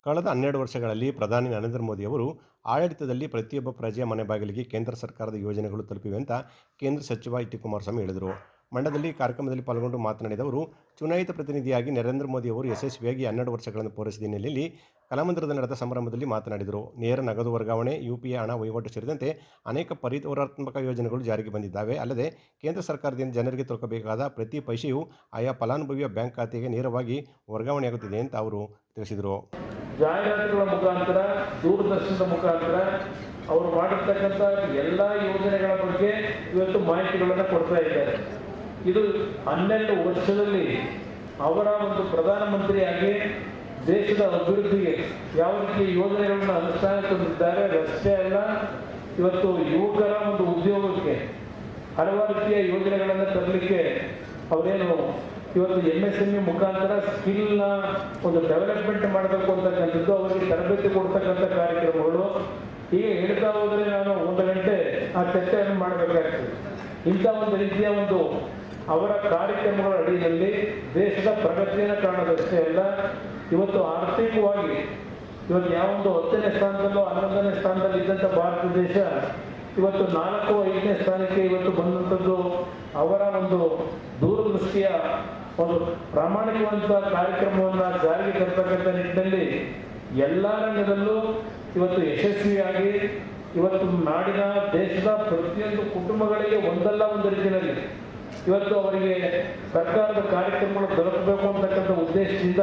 ಕಳೆದ 12 ವರ್ಷಗಳಲ್ಲಿ ಪ್ರಧಾನಿ ನರೇಂದ್ರ ಮೋದಿ ಅವರು ಆಡಳಿತದಲ್ಲಿ ಪ್ರತಿಯೊಬ್ಬ ಪ್ರಜೆಯ ಮನೆ ಬಾಗಿಲಿಗೆ ಕೇಂದ್ರ ಸರ್ಕಾರದ ಯೋಜನೆಗಳು ತಲುಪಿವೆ ಅಂತ ಕೇಂದ್ರ ಸಚಿವ ಟಿ ಕುಮಾರಸ್ವಾಮಿ ಹೇಳಿದರು. ಮಂಡ್ಯದಲ್ಲಿ ಕಾರ್ಯಕ್ರಮದಲ್ಲಿ ಪಾಲ್ಗೊಂಡು ಮಾತನಾಡಿದ ಅವರು, ಚುನಾಯಿತ ಪ್ರತಿನಿಧಿಯಾಗಿ ನರೇಂದ್ರ ಮೋದಿ ಅವರು ಯಶಸ್ವಿಯಾಗಿ 12 ವರ್ಷಗಳನ್ನು ಪೂರೈಸಿದ ಹಿನ್ನೆಲೆಯಲ್ಲಿ ಕಲಾಮಂದಿರದಲ್ಲಿ ನಡೆದ ಸಮಾರಂಭದಲ್ಲಿ ಮಾತನಾಡಿದರು. ನೇರ ನಗದು ವರ್ಗಾವಣೆ, ಯುಪಿಐ ಹಣ ವಹಿವಾಟು ಸೇರಿದಂತೆ ಅನೇಕ ಪರಿವರ್ತನಾತ್ಮಕ ಯೋಜನೆಗಳು ಜಾರಿಗೆ ಬಂದಿದ್ದಾವೆ. ಅಲ್ಲದೆ ಕೇಂದ್ರ ಸರ್ಕಾರದಿಂದ ಜನರಿಗೆ ತಲುಪಬೇಕಾದ ಪ್ರತಿ ಪೈಸೆಯೂ ಆಯಾ ಫಲಾನುಭವಿಯ ಬ್ಯಾಂಕ್ ಖಾತೆಗೆ ನೇರವಾಗಿ ವರ್ಗಾವಣೆಯಾಗುತ್ತಿದೆ ಅಂತ ಅವರು ತಿಳಿಸಿದರು. ಜಾಹೀರಾತುಗಳ ಮುಖಾಂತರ, ದೂರದರ್ಶನದ ಮುಖಾಂತರ ಅವರು ಮಾಡಿರ್ತಕ್ಕಂಥ ಎಲ್ಲ ಯೋಜನೆಗಳ ಬಗ್ಗೆ ಇವತ್ತು ಮಾಹಿತಿಗಳನ್ನು ಕೊಡ್ತಾ ಇದ್ದಾರೆ. ಇದು 12 ವರ್ಷದಲ್ಲಿ ಅವರ ಒಂದು ಪ್ರಧಾನಮಂತ್ರಿಯಾಗಿ ದೇಶದ ಅಭಿವೃದ್ಧಿಗೆ ಯಾವ ರೀತಿ ಯೋಜನೆಗಳನ್ನು ಅನುಷ್ಠಾನಕ್ಕೆ ತಂದಿದ್ದಾರೆ. ಅಷ್ಟೇ ಅಲ್ಲ, ಇವತ್ತು ಯುವಕರ ಒಂದು ಉದ್ಯೋಗಕ್ಕೆ ಹಲವಾರು ರೀತಿಯ ಯೋಜನೆಗಳನ್ನು ತರಲಿಕ್ಕೆ ಅವರೇನು ಇವತ್ತು MSME ಮುಖಾಂತರ ಸ್ಕಿಲ್ನ ಒಂದು ಡೆವಲಪ್ಮೆಂಟ್ ಮಾಡಬೇಕು ಅಂತಕ್ಕಂಥದ್ದು, ಅವರಿಗೆ ತರಬೇತಿ ಕೊಡ್ತಕ್ಕಂಥ ಕಾರ್ಯಕ್ರಮಗಳು. ಹೀಗೆ ಹೇಳ್ತಾ ಹೋದರೆ ನಾನು 1 ಗಂಟೆ ಆ ಚರ್ಚೆಯನ್ನು ಮಾಡಬೇಕಾಗ್ತದೆ. ಇಂಥ ಒಂದು ರೀತಿಯ ಒಂದು ಅವರ ಕಾರ್ಯಕ್ರಮಗಳ ಅಡಿಯಲ್ಲಿ ದೇಶದ ಪ್ರಗತಿಯನ್ನು ಕಾಣೋದಷ್ಟೇ ಅಲ್ಲ, ಇವತ್ತು ಆರ್ಥಿಕವಾಗಿ ಇವತ್ತು ಯಾವೊಂದು 10ನೇ ಸ್ಥಾನದಲ್ಲೋ 11ನೇ ಸ್ಥಾನದಲ್ಲಿ ಇದ್ದಂಥ ಭಾರತ ದೇಶ ಇವತ್ತು 4, 5ನೇ ಸ್ಥಾನಕ್ಕೆ ಇವತ್ತು ಬಂದಂಥದ್ದು ಅವರ ಒಂದು ದೂರದೃಷ್ಟಿಯ ಒಂದು ಪ್ರಾಮಾಣಿಕವಂತ ಕಾರ್ಯಕ್ರಮವನ್ನು ಜಾರಿಗೆ ತರತಕ್ಕಂಥ ನಿಟ್ಟಿನಲ್ಲಿ ಎಲ್ಲ ರಂಗದಲ್ಲೂ ಇವತ್ತು ಯಶಸ್ವಿಯಾಗಿ ಇವತ್ತು ನಾಡಿನ ದೇಶದ ಪ್ರತಿಯೊಂದು ಕುಟುಂಬಗಳಿಗೆ ಒಂದಲ್ಲ ಒಂದು ರೀತಿಯಲ್ಲಿ ಇವತ್ತು ಅವರಿಗೆ ಸರ್ಕಾರದ ಕಾರ್ಯಕ್ರಮಗಳು ತಲುಪಬೇಕು ಅಂತಕ್ಕಂಥ ಉದ್ದೇಶದಿಂದ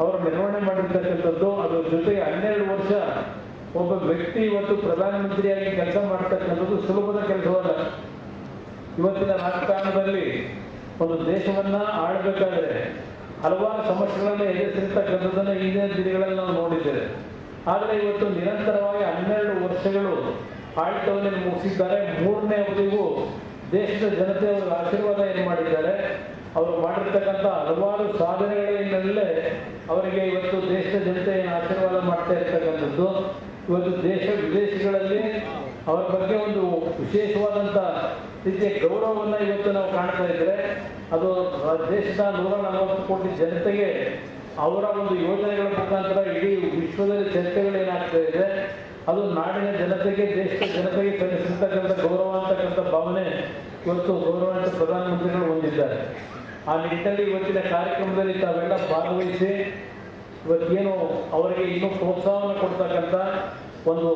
ಅವರು ನಿರ್ವಹಣೆ ಮಾಡಿರ್ತಕ್ಕಂಥದ್ದು. ಅದರ ಜೊತೆಗೆ 12 ವರ್ಷ ಒಬ್ಬ ವ್ಯಕ್ತಿ ಇವತ್ತು ಪ್ರಧಾನಮಂತ್ರಿಯಾಗಿ ಕೆಲಸ ಮಾಡ್ತಕ್ಕಂಥದ್ದು ಸುಲಭದ ಕೆಲಸವಲ್ಲ. ಇವತ್ತಿನ ರಾಜಕಾರಣದಲ್ಲಿ ಒಂದು ದೇಶವನ್ನ ಆಳಬೇಕಾದರೆ ಹಲವಾರು ಸಮಸ್ಯೆಗಳನ್ನು ಎದುರಿಸಿರ್ತಕ್ಕಂಥದ್ದನ್ನು ಈಗಿನ ದಿನಗಳಲ್ಲಿ ನಾವು ನೋಡಿದ್ದೇವೆ. ಆದರೆ ಇವತ್ತು ನಿರಂತರವಾಗಿ 12 ವರ್ಷಗಳು ಆಡಳಿತವನ್ನು ಮುಗಿಸಿದ್ದಾರೆ. 3ನೇ ಅವಧಿಗೂ ದೇಶದ ಜನತೆ ಅವರ ಆಶೀರ್ವಾದ ಏನು ಮಾಡಿದ್ದಾರೆ, ಅವರು ಮಾಡಿರ್ತಕ್ಕಂಥ ಹಲವಾರು ಸಾಧನೆಗಳನ್ನಲ್ಲೇ ಅವರಿಗೆ ಇವತ್ತು ದೇಶದ ಜನತೆ ಏನು ಆಶೀರ್ವಾದ ಮಾಡ್ತಾ ಇರ್ತಕ್ಕಂಥದ್ದು. ಇವತ್ತು ದೇಶ ವಿದೇಶಗಳಲ್ಲಿ ಅವರ ಬಗ್ಗೆ ಒಂದು ವಿಶೇಷವಾದಂಥ ರೀತಿಯ ಗೌರವವನ್ನು ಇವತ್ತು ನಾವು ಕಾಣ್ತಾ ಇದ್ದರೆ, ಅದು ದೇಶದ 140 ಕೋಟಿ ಜನತೆಗೆ ಅವರ ಒಂದು ಯೋಜನೆಗಳ ಮುಖಾಂತರ ಇಡೀ ವಿಶ್ವದಲ್ಲಿ ಚರ್ಚೆಗಳೇನಾಗ್ತಾ ಇದೆ, ಅದು ನಾಡಿನ ಜನತೆಗೆ, ದೇಶದ ಜನತೆಗೆ ಸಲ್ಲಿಸಿರ್ತಕ್ಕಂಥ ಗೌರವ ಅಂತಕ್ಕಂಥ ಭಾವನೆ ಇವತ್ತು ಗೌರವಾನ್ವಿತ ಪ್ರಧಾನಮಂತ್ರಿಗಳು ಹೊಂದಿದ್ದಾರೆ. ಆ ನಿಟ್ಟಿನಲ್ಲಿ ಇವತ್ತಿನ ಕಾರ್ಯಕ್ರಮದಲ್ಲಿ ತಾವೆಲ್ಲ ಭಾಗವಹಿಸಿ ಇವತ್ತೇನು ಅವರಿಗೆ ಇನ್ನೂ ಪ್ರೋತ್ಸಾಹವನ್ನು ಕೊಡ್ತಕ್ಕಂಥ ಒಂದು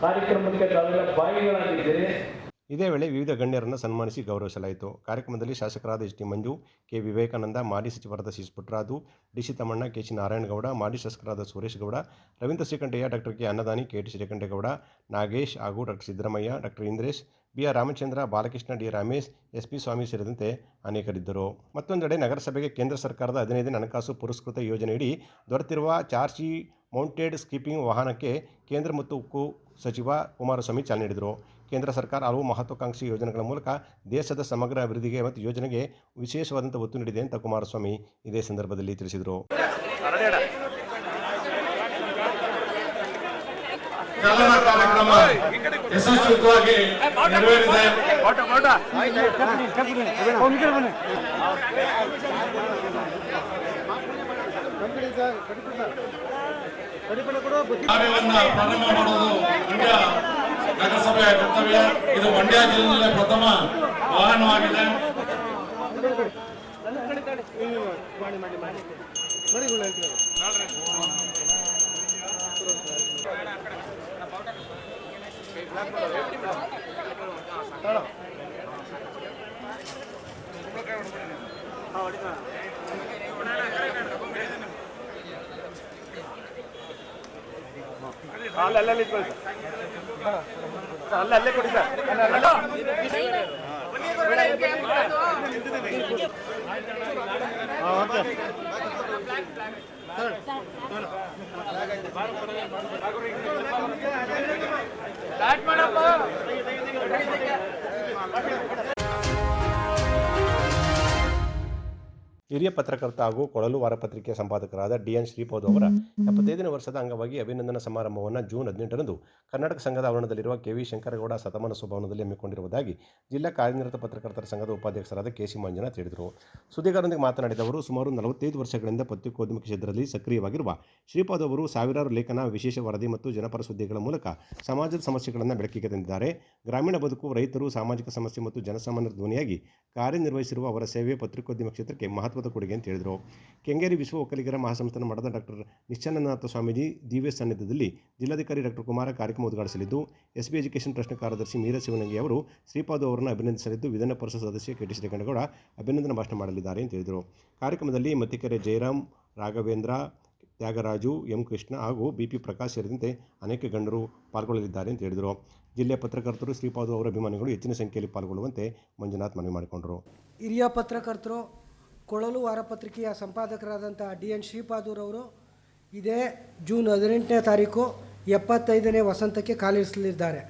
ಕಾರ್ಯಕ್ರಮಕ್ಕೆ ತಾವೆಲ್ಲ ಭಾಗಿಗಳಾಗಿದ್ದೀರಿ. ಇದೇ ವೇಳೆ ವಿವಿಧ ಗಣ್ಯರನ್ನು ಸನ್ಮಾನಿಸಿ ಗೌರವಿಸಲಾಯಿತು. ಕಾರ್ಯಕ್ರಮದಲ್ಲಿ ಶಾಸಕರಾದ H T Manju, K Vivekananda, ಮಾಜಿ ಸಚಿವರಾದ C Puttaraju, D C Thammanna, K C Narayanagowda, ಮಾಜಿ ಶಾಸಕರಾದ Suresh Gowda, Ravindra Srikantaiah, doctor K Annadani, K T Srikantegowda, Nagesh ಹಾಗೂ doctor Siddaramaiah, doctor Indresh, B R Ramachandra, Balakrishna, D Ramesh, S P Swamy ಸೇರಿದಂತೆ ಅನೇಕರಿದ್ದರು. ಮತ್ತೊಂದೆಡೆ ನಗರಸಭೆಗೆ ಕೇಂದ್ರ ಸರ್ಕಾರದ 15ನೇ ಹಣಕಾಸು ಪುರಸ್ಕೃತ ಯೋಜನೆಯಡಿ ದೊರೆತಿರುವ ಚಾರ್ಜಿ ಮೌಂಟೆಡ್ ಸ್ಕೀಪಿಂಗ್ ವಾಹನಕ್ಕೆ ಕೇಂದ್ರ ಮತ್ತು ಉಕ್ಕು ಸಚಿವ ಕುಮಾರಸ್ವಾಮಿ ಚಾಲನೆ ನೀಡಿದರು. ಕೇಂದ್ರ ಸರ್ಕಾರ ಹಲವು ಮಹತ್ವಾಕಾಂಕ್ಷಿ ಯೋಜನೆಗಳ ಮೂಲಕ ದೇಶದ ಸಮಗ್ರ ಅಭಿವೃದ್ಧಿಗೆ ಮತ್ತು ಯೋಜನೆಗೆ ವಿಶೇಷವಾದಂಥ ಒತ್ತು ನೀಡಿದೆ ಅಂತ ಕುಮಾರಸ್ವಾಮಿ ಇದೇ ಸಂದರ್ಭದಲ್ಲಿ ತಿಳಿಸಿದರು. ಚಾಲನಾ ಕಾರ್ಯಕ್ರಮ ಯಶಸ್ವಿಯಾಗಿ ನೆರವೇರಿದೆ. ಕಾರ್ಯವನ್ನ ಪ್ರಾರಂಭ ಮಾಡೋದು ಮಂಡ್ಯ ನಗರಸಭೆಯ ಕರ್ತವ್ಯ. ಇದು ಮಂಡ್ಯ ಜಿಲ್ಲೆಯ ಪ್ರಥಮ ವಾಹನವಾಗಿದೆ. ಅಲ್ಲೇ ಕೊಡಿ ಸರ್. ಸ್ಟಾರ್ಟ್ ಮಾಡಪ್ಪ. ಹಿರಿಯ ಪತ್ರಕರ್ತ ಹಾಗೂ ಕೊಳಲು ವಾರಪತ್ರಿಕೆಯ ಸಂಪಾದಕರಾದ ಡಿ.ಎನ್. ಶ್ರೀಪಾದ್ ಅವರ 75ನೇ ವರ್ಷದ ಅಂಗವಾಗಿ ಅಭಿನಂದನಾ ಸಮಾರಂಭವನ್ನು ಜೂನ್ 18ರಂದು ಕರ್ನಾಟಕ ಸಂಘದ ಆವರಣದಲ್ಲಿರುವ ಕೆ.ವಿ. ಶಂಕರಗೌಡ ಶತಮಾನೋತ್ಸವ ಭವನದಲ್ಲಿ ಹಮ್ಮಿಕೊಂಡಿರುವುದಾಗಿ ಜಿಲ್ಲಾ ಕಾರ್ಯನಿರತ ಪತ್ರಕರ್ತರ ಸಂಘದ ಉಪಾಧ್ಯಕ್ಷರಾದ ಕೆ.ಸಿ. ಮಂಜುನಾಥ್ ಹೇಳಿದರು. ಸುದ್ದಿಗಾರರೊಂದಿಗೆ ಮಾತನಾಡಿದ ಅವರು, ಸುಮಾರು 45 ವರ್ಷಗಳಿಂದ ಪತ್ರಿಕೋದ್ಯಮ ಕ್ಷೇತ್ರದಲ್ಲಿ ಸಕ್ರಿಯವಾಗಿರುವ ಶ್ರೀಪಾದ್ ಅವರು ಸಾವಿರಾರು ಲೇಖನ, ವಿಶೇಷ ವರದಿ ಮತ್ತು ಜನಪರ ಸುದ್ದಿಗಳ ಮೂಲಕ ಸಮಾಜದ ಸಮಸ್ಯೆಗಳನ್ನು ಬೆಳಕಿಗೆ ತಂದಿದ್ದಾರೆ. ಗ್ರಾಮೀಣ ಬದುಕು, ರೈತರು, ಸಾಮಾಜಿಕ ಸಮಸ್ಯೆ ಮತ್ತು ಜನಸಾಮಾನ್ಯರ ಧ್ವನಿಯಾಗಿ ಕಾರ್ಯನಿರ್ವಹಿಸಿರುವ ಅವರ ಸೇವೆ ಪತ್ರಿಕೋದ್ಯಮ ಕ್ಷೇತ್ರಕ್ಕೆ ಮಹತ್ವದ ಕೊಡುಗೆ ಅಂತ ಹೇಳಿದರು. ಕೆಂಗೇರಿ ವಿಶ್ವ ಒಕ್ಕಲಿಗರ ಮಹಾಸಂಸ್ಥಾನ ಮಠದ ಡಾಕ್ಟರ್ ನಿಶ್ಚಲಾನಂದ ಸ್ವಾಮೀಜಿ ದಿವ್ಯ ಸಾನ್ನಿಧ್ಯದಲ್ಲಿ ಜಿಲ್ಲಾಧಿಕಾರಿ ಡಾಕ್ಟರ್ ಕುಮಾರ ಕಾರ್ಯಕ್ರಮ ಉದ್ಘಾಟಿಸಲಿದ್ದು, ಎಸ್ಬಿ ಎಜುಕೇಷನ್ ಟ್ರಸ್ಟ್ ಕಾರ್ಯದರ್ಶಿ ಮೀರಾ ಶಿವನಂಗಿ ಅವರು ಶ್ರೀಪಾದ್ ಅವರನ್ನು ಅಭಿನಂದಿಸಲಿದ್ದು, ವಿಧಾನ ಪರಿಷತ್ ಸದಸ್ಯ ಕೆ.ಟಿ. ಶ್ರೀಕಂಠಗೌಡ ಅಭಿನಂದನಾ ಭಾಷಣ ಮಾಡಲಿದ್ದಾರೆ ಅಂತ ಹೇಳಿದರು. ಕಾರ್ಯಕ್ರಮದಲ್ಲಿ ಮತ್ತಿಕೆರೆ ಜಯರಾಮ್, ರಾಘವೇಂದ್ರ, ತ್ಯಾಗರಾಜು, ಎಂ. ಕೃಷ್ಣ ಹಾಗೂ ಬಿ.ಪಿ. ಪ್ರಕಾಶ್ ಸೇರಿದಂತೆ ಅನೇಕ ಗಣ್ಯರು ಪಾಲ್ಗೊಳ್ಳಲಿದ್ದಾರೆ ಅಂತ ಹೇಳಿದರು. ಜಿಲ್ಲೆಯ ಪತ್ರಕರ್ತರು ಶ್ರೀಪಾದ್ ಅವರ ಅಭಿಮಾನಿಗಳು ಹೆಚ್ಚಿನ ಸಂಖ್ಯೆಯಲ್ಲಿ ಪಾಲ್ಗೊಳ್ಳುವಂತೆ ಮಂಜುನಾಥ್ ಮನವಿ ಮಾಡಿಕೊಂಡರು. ಹಿರಿಯ ಪತ್ರಕರ್ತರು, ಕೊಳಲು ವಾರಪತ್ರಿಕೆಯ ಸಂಪಾದಕರಾದಂಥ ಡಿ.ಎನ್. ಶ್ರೀಪಾದೂರವರು ಇದೇ ಜೂನ್ 18ನೇ ತಾರೀಕು 75ನೇ ವಸಂತಕ್ಕೆ ಕಾಲಿರಿಸಲಿದ್ದಾರೆ.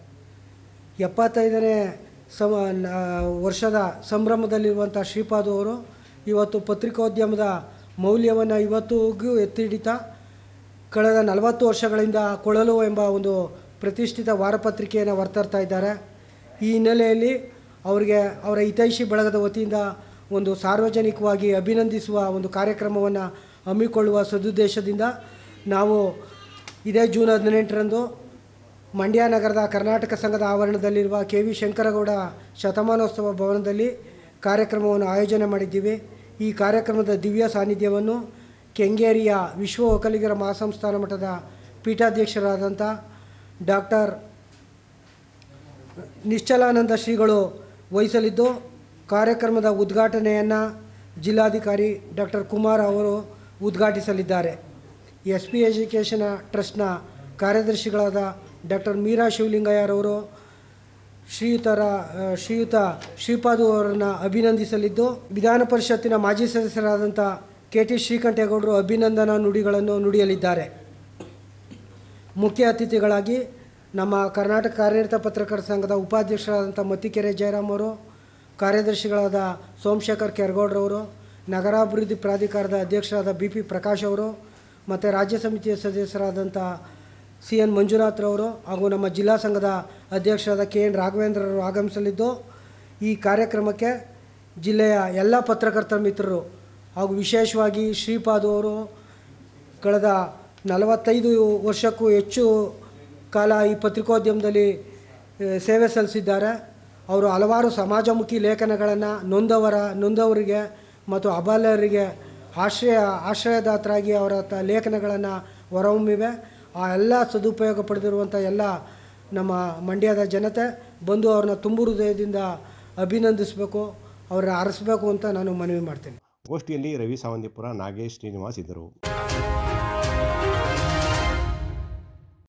75ನೇ ವರ್ಷದ ಸಂಭ್ರಮದಲ್ಲಿರುವಂಥ ಶ್ರೀಪಾದ್ ಅವರು ಇವತ್ತು ಪತ್ರಿಕೋದ್ಯಮದ ಮೌಲ್ಯವನ್ನು ಇವತ್ತಿಗೂ ಎತ್ತಿ ಹಿಡಿತಾ ಕಳೆದ 40 ವರ್ಷಗಳಿಂದ ಕೊಳಲು ಎಂಬ ಒಂದು ಪ್ರತಿಷ್ಠಿತ ವಾರಪತ್ರಿಕೆಯನ್ನು ಹೊರತರ್ತಾ ಇದ್ದಾರೆ. ಈ ಹಿನ್ನೆಲೆಯಲ್ಲಿ ಅವರಿಗೆ ಅವರ ಹಿತೈಷಿ ಬಳಗದ ವತಿಯಿಂದ ಒಂದು ಸಾರ್ವಜನಿಕವಾಗಿ ಅಭಿನಂದಿಸುವ ಒಂದು ಕಾರ್ಯಕ್ರಮವನ್ನು ಹಮ್ಮಿಕೊಳ್ಳುವ ಸದುದ್ದೇಶದಿಂದ ನಾವು ಇದೇ ಜೂನ್ 18ರಂದು ಮಂಡ್ಯ ನಗರದ ಕರ್ನಾಟಕ ಸಂಘದ ಆವರಣದಲ್ಲಿರುವ ಕೆ.ವಿ. ಶಂಕರಗೌಡ ಶತಮಾನೋತ್ಸವ ಭವನದಲ್ಲಿ ಕಾರ್ಯಕ್ರಮವನ್ನು ಆಯೋಜನೆ ಮಾಡಿದ್ದೀವಿ. ಈ ಕಾರ್ಯಕ್ರಮದ ದಿವ್ಯ ಸಾನ್ನಿಧ್ಯವನ್ನು ಕೆಂಗೇರಿಯ ವಿಶ್ವ ಒಕ್ಕಲಿಗರ ಮಹಾಸಂಸ್ಥಾನ ಮಠದ ಪೀಠಾಧ್ಯಕ್ಷರಾದಂಥ ಡಾಕ್ಟರ್ ನಿಶ್ಚಲಾನಂದ ಶ್ರೀಗಳು ವಹಿಸಲಿದ್ದು, ಕಾರ್ಯಕ್ರಮದ ಉದ್ಘಾಟನೆಯನ್ನು ಜಿಲ್ಲಾಧಿಕಾರಿ ಡಾಕ್ಟರ್ ಕುಮಾರ್ ಅವರು ಉದ್ಘಾಟಿಸಲಿದ್ದಾರೆ. ಎಸ್ಪಿ ಎಜುಕೇಷನ್ ಟ್ರಸ್ಟ್ನ ಕಾರ್ಯದರ್ಶಿಗಳಾದ ಡಾಕ್ಟರ್ ಮೀರಾ ಶಿವಲಿಂಗಯ್ಯರವರು ಶ್ರೀಯುತ ಶ್ರೀಪಾದ್ ಅವರನ್ನು ಅಭಿನಂದಿಸಲಿದ್ದು, ವಿಧಾನ ಪರಿಷತ್ತಿನ ಮಾಜಿ ಸದಸ್ಯರಾದಂಥ ಕೆ.ಟಿ. ಶ್ರೀಕಂಠೇಗೌಡರು ಅಭಿನಂದನಾ ನುಡಿಗಳನ್ನು ನುಡಿಯಲಿದ್ದಾರೆ. ಮುಖ್ಯ ಅತಿಥಿಗಳಾಗಿ ನಮ್ಮ ಕರ್ನಾಟಕ ಕಾರ್ಯನಿರತ ಪತ್ರಕರ್ತರ ಸಂಘದ ಉಪಾಧ್ಯಕ್ಷರಾದಂಥ ಮತ್ತಿಕೆರೆ ಜಯರಾಮ್ ಅವರು, ಕಾರ್ಯದರ್ಶಿಗಳಾದ ಸೋಮಶೇಖರ್ ಕೆರಗೌಡ್ರವರು, ನಗರಾಭಿವೃದ್ಧಿ ಪ್ರಾಧಿಕಾರದ ಅಧ್ಯಕ್ಷರಾದ ಬಿ.ಪಿ. ಪ್ರಕಾಶ್ ಅವರು ಮತ್ತು ರಾಜ್ಯ ಸಮಿತಿಯ ಸದಸ್ಯರಾದಂಥ ಸಿ.ಎನ್. ಮಂಜುನಾಥ್ರವರು ಹಾಗೂ ನಮ್ಮ ಜಿಲ್ಲಾ ಸಂಘದ ಅಧ್ಯಕ್ಷರಾದ ಕೆ.ಎನ್. ರಾಘವೇಂದ್ರರು ಆಗಮಿಸಲಿದ್ದು, ಈ ಕಾರ್ಯಕ್ರಮಕ್ಕೆ ಜಿಲ್ಲೆಯ ಎಲ್ಲ ಪತ್ರಕರ್ತರ ಮಿತ್ರರು ಹಾಗೂ ವಿಶೇಷವಾಗಿ ಶ್ರೀಪಾದ್ ಅವರು ಕಳೆದ 45 ವರ್ಷಕ್ಕೂ ಹೆಚ್ಚು ಕಾಲ ಈ ಪತ್ರಿಕೋದ್ಯಮದಲ್ಲಿ ಸೇವೆ ಸಲ್ಲಿಸಿದ್ದಾರೆ. ಅವರು ಹಲವಾರು ಸಮಾಜಮುಖಿ ಲೇಖನಗಳನ್ನು ನೊಂದವರಿಗೆ ಮತ್ತು ಅಬಲರಿಗೆ ಆಶ್ರಯದಾತರಾಗಿ ಅವರ ಲೇಖನಗಳನ್ನು ಹೊರಹೊಮ್ಮಿವೆ. ಆ ಎಲ್ಲ ಸದುಪಯೋಗ ಪಡೆದಿರುವಂಥ ಎಲ್ಲ ನಮ್ಮ ಮಂಡ್ಯದ ಜನತೆ ಬಂದು ಅವ್ರನ್ನ ತುಂಬು ಹೃದಯದಿಂದ ಅಭಿನಂದಿಸಬೇಕು, ಅವರ ಹರಸಬೇಕು ಅಂತ ನಾನು ಮನವಿ ಮಾಡ್ತೇನೆ. ಗೋಷ್ಠಿಯಲ್ಲಿ ರವಿ ಸಾವಂದಿಪುರ, ನಾಗೇಶ್, ಶ್ರೀನಿವಾಸ್ ಇದ್ದರು.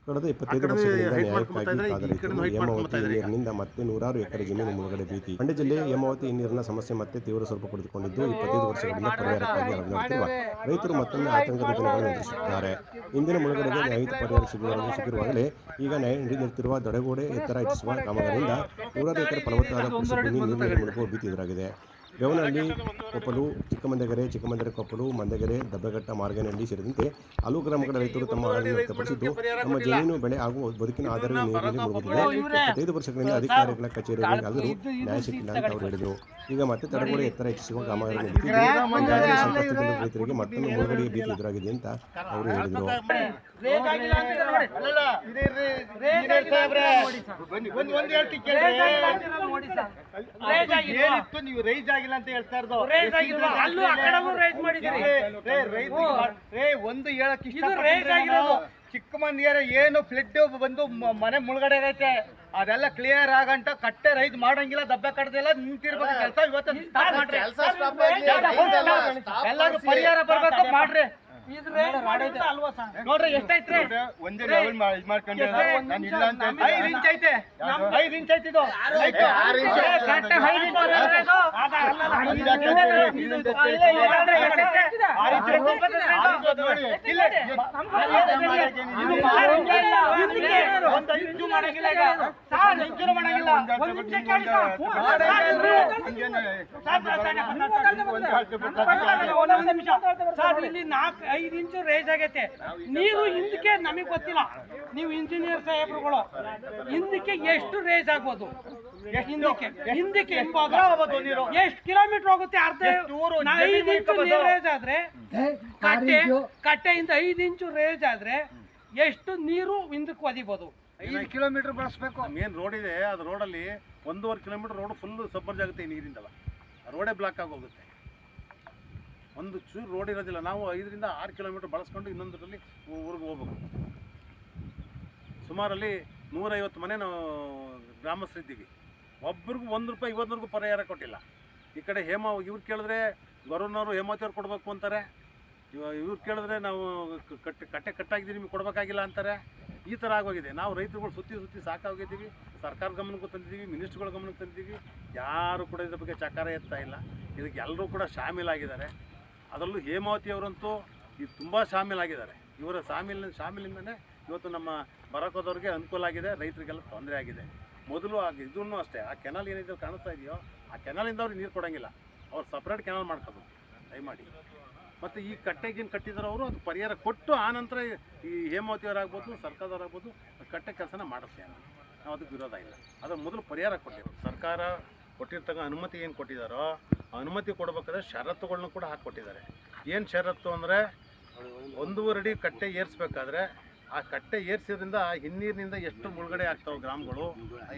ಕಳೆದ 25 ವರ್ಷಗಳಿಂದ ನ್ಯಾಯಕ್ಕಾಗಿ ಕಾದರಿದ್ದು ಹೇಮಾವತಿ ಹಿನ್ನೀರಿನಿಂದ ಮತ್ತೆ ನೂರಾರು ಎಕರೆ ಜಮೀನು ಮುಳುಗಡೆ ಭೀತಿ. ಮಂಡ್ಯ ಜಿಲ್ಲೆಯ ಹೇಮಾವತಿ ಹಿನ್ನೀರಿನ ಸಮಸ್ಯೆ ಮತ್ತೆ ತೀವ್ರ ಸ್ವರೂಪ ಪಡೆದುಕೊಂಡಿದ್ದು 25 ವರ್ಷಗಳಿಂದ ಪರಿಹಾರಕ್ಕಾಗಿ ನಡೆಯುತ್ತಿರುವ ರೈತರು ಮತ್ತೊಮ್ಮೆ ಆತಂಕದ ದಿನಗಳನ್ನು ಎದುರಿಸುತ್ತಿದ್ದಾರೆ. ಇಂದಿನ ಮುಳುಗಡೆಗೆ ನ್ಯಾಯಯುತ ಪರಿಹಾರ ಸಿಗಿರುವಾಗಲೇ ಈಗ ನ್ಯಾಯ ನೀಡುತ್ತಿರುವ ದೊಡೆಗೋಡೆ ಎತ್ತರ ಹೆಚ್ಚಿಸುವ ಕಾಮಗಾರಿಯಿಂದ ನೂರಾರು ಎಕರೆ ಫಲವತ್ತಾದ ಕೃಷಿ ಭೂಮಿ ನೀರಿನಲ್ಲಿ ಮುಳುಗುವ ಭೀತಿ ಎದುರಾಗಿದೆ. ಬೇವನಹಳ್ಳಿ, ಕೊಪ್ಪಲು, ಚಿಕ್ಕಮಂದಿರ ಕೊಪ್ಪಲು, ಮಂದಗೆರೆ, ದಬ್ಬೆಘಟ್ಟ, ಮಾರ್ಗನಹಳ್ಳಿ ಸೇರಿದಂತೆ ಹಲವು ಗ್ರಾಮಗಳ ರೈತರು ತಮ್ಮ ಆಳನ್ನು ವ್ಯಕ್ತಪಡಿಸಿದ್ದು, ನಮ್ಮ ಜಮೀನು, ಬೆಳೆ ಹಾಗೂ ಬದುಕಿನ ಆಧಾರವೇ ನೀರಿನಲ್ಲಿ ಮುಳುಗುತ್ತಿದೆ. 25 ವರ್ಷಗಳಿಂದ ಅಧಿಕಾರಿಗಳ ಕಚೇರಿಗಳಿಗೆ ಆದರೂ ನ್ಯಾಯ ಸಿಕ್ಕಿಲ್ಲ ಅಂತ ಅವರು ಹೇಳಿದರು. ಈಗ ಮತ್ತೆ ತಡೆಗೋಡೆ ಎತ್ತರ ಹೆಚ್ಚಿಸುವ ಕಾಮಗಾರಿ ನಡೆಯುತ್ತಿದ್ದು, ಈಗಾಗಲೇ ಸಂಕಷ್ಟದಲ್ಲಿರುವ ರೈತರಿಗೆ ಮತ್ತೊಂದು ಮುಳುಗಡೆಯ ಭೀತಿ ಎದುರಾಗಿದೆ ಅಂತ ಅವರು ಹೇಳಿದರು. ನೀವು ರೈಸ್ ಆಗಿಲ್ಲ ಅಂತ ಹೇಳ್ತಾ ಇರೋದು. ಒಂದು ಹೇಳಕ್ ಇಷ್ಟ, ಚಿಕ್ಕಮಂದಿರ ಏನು ಫ್ಲಡ್ ಬಂದು ಮನೆ ಮುಳುಗಡೆ ಆಗೈತೆ, ಅದೆಲ್ಲ ಕ್ಲಿಯರ್ ಆಗಂಟ ಕಟ್ಟೆ ರೈಸ್ ಮಾಡಂಗಿಲ್ಲ, ದಬ್ಬೆ ಕಟ್ಟದಿಲ್ಲ, ನಿಂತಿರ್ಬೇಕು ಕೆಲಸ. ಇವತ್ತು ಎಲ್ಲರೂ ಪರಿಹಾರ ಬರ್ಬೇಕು, ಮಾಡ್ರಿ. ನೋಡ್ರಿ ಎಷ್ಟೈತ್ರಿ, ಒಂದೇ ಲೆವೆಲ್ ಮಾಡ್ಕೊಂಡು 5 ಇಂಚ್ ಐತೆ, 5 ಇಂಚ್ ಐತಿ ಇದು. ಒಂದೊಂದು ನಿಮಿಷ ಸರ್, ಇಲ್ಲಿ 4-5 ಇಂಚು ರೇಜ್ ಆಗೈತೆ ನೀರು. ಹಿಂದಕ್ಕೆ ನಮಗೆ ಗೊತ್ತಿಲ್ಲ, ನೀವು ಇಂಜಿನಿಯರ್ ಸಾಹೇಬ್ರುಗಳು, ಹಿಂದಕ್ಕೆ ಎಷ್ಟು ರೇಜ್ ಆಗ್ಬೋದು? ಹಿಂದಕ್ಕೆ ಎಷ್ಟು ಕಿಲೋಮೀಟರ್ ಹೋಗುತ್ತೆ? 5 ಇಂಚು ರೇಜ್ ಆದ್ರೆ ಕಟ್ಟೆಯಿಂದ 5 ಇಂಚು ರೇಜ್ ಆದ್ರೆ ಎಷ್ಟು ನೀರು ಹಿಂದಕ್ಕೆ ಒದಿಬೋದು? 5 ಕಿಲೋಮೀಟರ್ ಬಳಸಬೇಕು. ಮೇನ್ ರೋಡ್ ಇದೆ, ಅದು ರೋಡಲ್ಲಿ 1.5 ಕಿಲೋಮೀಟರ್ ರೋಡ್ ಫುಲ್ ಸಬ್ಬರ್ಜ್ ಆಗುತ್ತೆ ಈ ನೀರಿಂದಲ್ಲ. ರೋಡೇ ಬ್ಲಾಕ್ ಆಗಿ ಹೋಗುತ್ತೆ, ಒಂದು ಚೂರು ರೋಡ್ ಇರೋದಿಲ್ಲ. ನಾವು 5ರಿಂದ 6 ಕಿಲೋಮೀಟರ್ ಬಳಸ್ಕೊಂಡು ಇನ್ನೊಂದರಲ್ಲಿ ಊರಿಗೆ ಹೋಗ್ಬೇಕು. ಸುಮಾರಲ್ಲಿ 150 ಮನೆ ನಾವು ಗ್ರಾಮಸ್ಥರಿದ್ದೀವಿ. ಒಬ್ರಿಗೂ 1 ರೂಪಾಯಿ ಇವತ್ತಿನವರೆಗೂ ಪರಿಹಾರ ಕೊಟ್ಟಿಲ್ಲ. ಈ ಕಡೆ ಇವ್ರು ಕೇಳಿದ್ರೆ ಗೌರವನವರು ಹೇಮಾವತಿಯವ್ರು ಕೊಡಬೇಕು ಅಂತಾರೆ, ಇವ್ರು ಕೇಳಿದ್ರೆ ನಾವು ಕಟ್ಟೆ ಕಟ್ಟಾಗಿದ್ದೀವಿ ನಿಮಗೆ ಕೊಡಬೇಕಾಗಿಲ್ಲ ಅಂತಾರೆ. ಈ ಥರ ಆಗೋಗಿದೆ. ನಾವು ರೈತರುಗಳು ಸುತ್ತಿ ಸಾಕಾಗಿದ್ದೀವಿ. ಸರ್ಕಾರ ಗಮನಕ್ಕೂ ತಂದಿದ್ದೀವಿ, ಮಿನಿಸ್ಟ್ರುಗಳ ಗಮನಕ್ಕೆ ತಂದಿದ್ದೀವಿ. ಯಾರು ಕೂಡ ಇದ್ರ ಬಗ್ಗೆ ಚಕಾರ ಎತ್ತಾ ಇಲ್ಲ. ಇದಕ್ಕೆ ಎಲ್ಲರೂ ಕೂಡ ಶಾಮೀಲಾಗಿದ್ದಾರೆ. ಅದರಲ್ಲೂ ಹೇಮಾವತಿಯವರಂತೂ ಇದು ತುಂಬ ಶಾಮೀಲಾಗಿದ್ದಾರೆ. ಇವರ ಶಾಮೀಲಿಂದನೇ ಇವತ್ತು ನಮ್ಮ ಬರಕೋದವ್ರಿಗೆ ಅನುಕೂಲ ಆಗಿದೆ, ರೈತರಿಗೆಲ್ಲ ತೊಂದರೆ ಆಗಿದೆ. ಮೊದಲು ಇದನ್ನು ಅಷ್ಟೇ, ಆ ಕೆನಾಲ್ ಏನಿದೆ ಕಾಣಿಸ್ತಾ ಇದೆಯೋ ಆ ಕೆನಾಲಿಂದ ಅವ್ರಿಗೆ ನೀರು ಕೊಡೋಂಗಿಲ್ಲ. ಅವ್ರು ಸಪ್ರೇಟ್ ಕೆನಾಲ್ ಮಾಡ್ಕೋಬೇಕು ದಯಮಾಡಿ. ಮತ್ತು ಈ ಕಟ್ಟೆಗೇನು ಕಟ್ಟಿದಾರೋ ಅವರು ಅದು ಪರಿಹಾರ ಕೊಟ್ಟು ಆನಂತರ ಈ ಹೇಮಾವತಿಯವರಾಗ್ಬೋದು ಸರ್ಕಾರದವರಾಗ್ಬೋದು ಕಟ್ಟೆ ಕೆಲಸನ ಮಾಡಿಸ್ತೀವಿ. ನಾವು ಅದಕ್ಕೆ ವಿರೋಧ ಇಲ್ಲ. ಅದರ ಮೊದಲು ಪರಿಹಾರ ಕೊಟ್ಟಿರೋ ಸರ್ಕಾರ ಕೊಟ್ಟಿರ್ತಕ್ಕ ಅನುಮತಿ ಏನು ಕೊಟ್ಟಿದ್ದಾರೋ ಅನುಮತಿ ಕೊಡಬೇಕಾದ್ರೆ ಷರತ್ತುಗಳನ್ನ ಕೂಡ ಹಾಕಿಕೊಟ್ಟಿದ್ದಾರೆ. ಏನು ಷರತ್ತು ಅಂದರೆ 1.5 ಅಡಿ ಕಟ್ಟೆ ಏರಿಸ್ಬೇಕಾದ್ರೆ ಆ ಕಟ್ಟೆ ಏರಿಸೋದ್ರಿಂದ ಹಿನ್ನೀರಿನಿಂದ ಎಷ್ಟು ಮುಳುಗಡೆ ಆಗ್ತಾವೆ ಗ್ರಾಮಗಳು,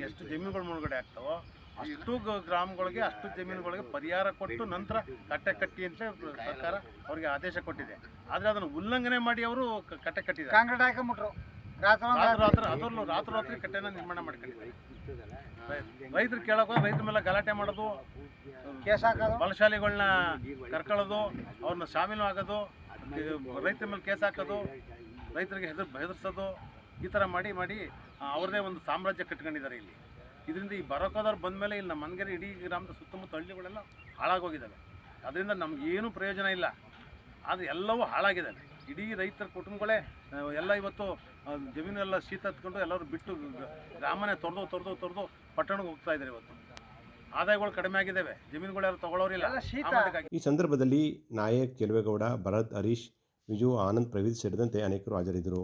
ಎಷ್ಟು ಜಮೀನುಗಳು ಮುಳುಗಡೆ ಆಗ್ತಾವೋ ಅಷ್ಟು ಗ್ರಾಮಗಳಿಗೆ ಅಷ್ಟು ಜಮೀನುಗಳಿಗೆ ಪರಿಹಾರ ಕೊಟ್ಟು ನಂತರ ಕಟ್ಟೆ ಕಟ್ಟಿ ಅಂತ ಸರ್ಕಾರ ಅವರಿಗೆ ಆದೇಶ ಕೊಟ್ಟಿದೆ. ಆದರೆ ಅದನ್ನು ಉಲ್ಲಂಘನೆ ಮಾಡಿ ಅವರು ಕಟ್ಟೆ ಕಟ್ಟಿದ್ದಾರೆ. ಕಾಂಕ್ರೀಟ್ ಹಾಕೊಂಬಿಟ್ರು, ರಾತ್ರಿ ಕಟ್ಟೆನ ನಿರ್ಮಾಣ ಮಾಡ್ಕೊಂಡಿದ್ದಾರೆ. ರೈತರು ಕೇಳೋಕೆ ರೈತರ ಮೇಲೆ ಗಲಾಟೆ ಮಾಡೋದು, ಕೇಸ್ ಹಾಕೋದು, ಬಲಶಾಲಿಗಳನ್ನ ಕರ್ಕೊಳ್ಳೋದು, ಅವ್ರನ್ನ ಶಾಮೀಲು ಆಗೋದು, ರೈತರ ಮೇಲೆ ಕೇಸ್ ಹಾಕೋದು, ರೈತರಿಗೆ ಹೆದರ್ಸೋದು, ಈ ಥರ ಮಾಡಿ ಅವ್ರದೇ ಒಂದು ಸಾಮ್ರಾಜ್ಯ ಕಟ್ಕೊಂಡಿದ್ದಾರೆ ಇಲ್ಲಿ. ಇದರಿಂದ ಈ ಬರೋಕೋದವ್ರು ಬಂದ ಮೇಲೆ ಇಲ್ಲಿ ನಮ್ಮ ಮನ್ಗೆರೆ ಇಡೀ ಗ್ರಾಮದ ಸುತ್ತಮುತ್ತ ಹಳ್ಳಿಗಳೆಲ್ಲ ಹಾಳಾಗೋಗಿದ್ದಾವೆ. ಅದರಿಂದ ನಮಗೇನು ಪ್ರಯೋಜನ ಇಲ್ಲ. ಆದರೆ ಎಲ್ಲವೂ ಹಾಳಾಗಿದ್ದಾವೆ. ಇಡೀ ರೈತರ ಕುಟುಂಬಗಳೇ ಎಲ್ಲ ಇವತ್ತು ಜಮೀನೆಲ್ಲ ಶೀತ ಹತ್ಕೊಂಡು ಎಲ್ಲರೂ ಬಿಟ್ಟು ಗ್ರಾಮನೇ ತೊರೆದು ಪಟ್ಟಣಕ್ಕೆ ಹೋಗ್ತಾ ಇದ್ದಾರೆ. ಇವತ್ತು ಆದಾಯಗಳು ಕಡಿಮೆ ಆಗಿದ್ದಾವೆ, ಜಮೀನುಗಳೆಲ್ಲ ತಗೊಳ್ಳೋರಿಲ್ಲ. ಈ ಸಂದರ್ಭದಲ್ಲಿ ನಾಯಕ್ ಚೆಲುವೇಗೌಡ, ಭರತ್, ಹರೀಶ್, ವಿಜು, ಆನಂದ್, ಪ್ರವೀಣ್ ಸೇರಿದಂತೆ ಅನೇಕರು ಹಾಜರಿದ್ದರು.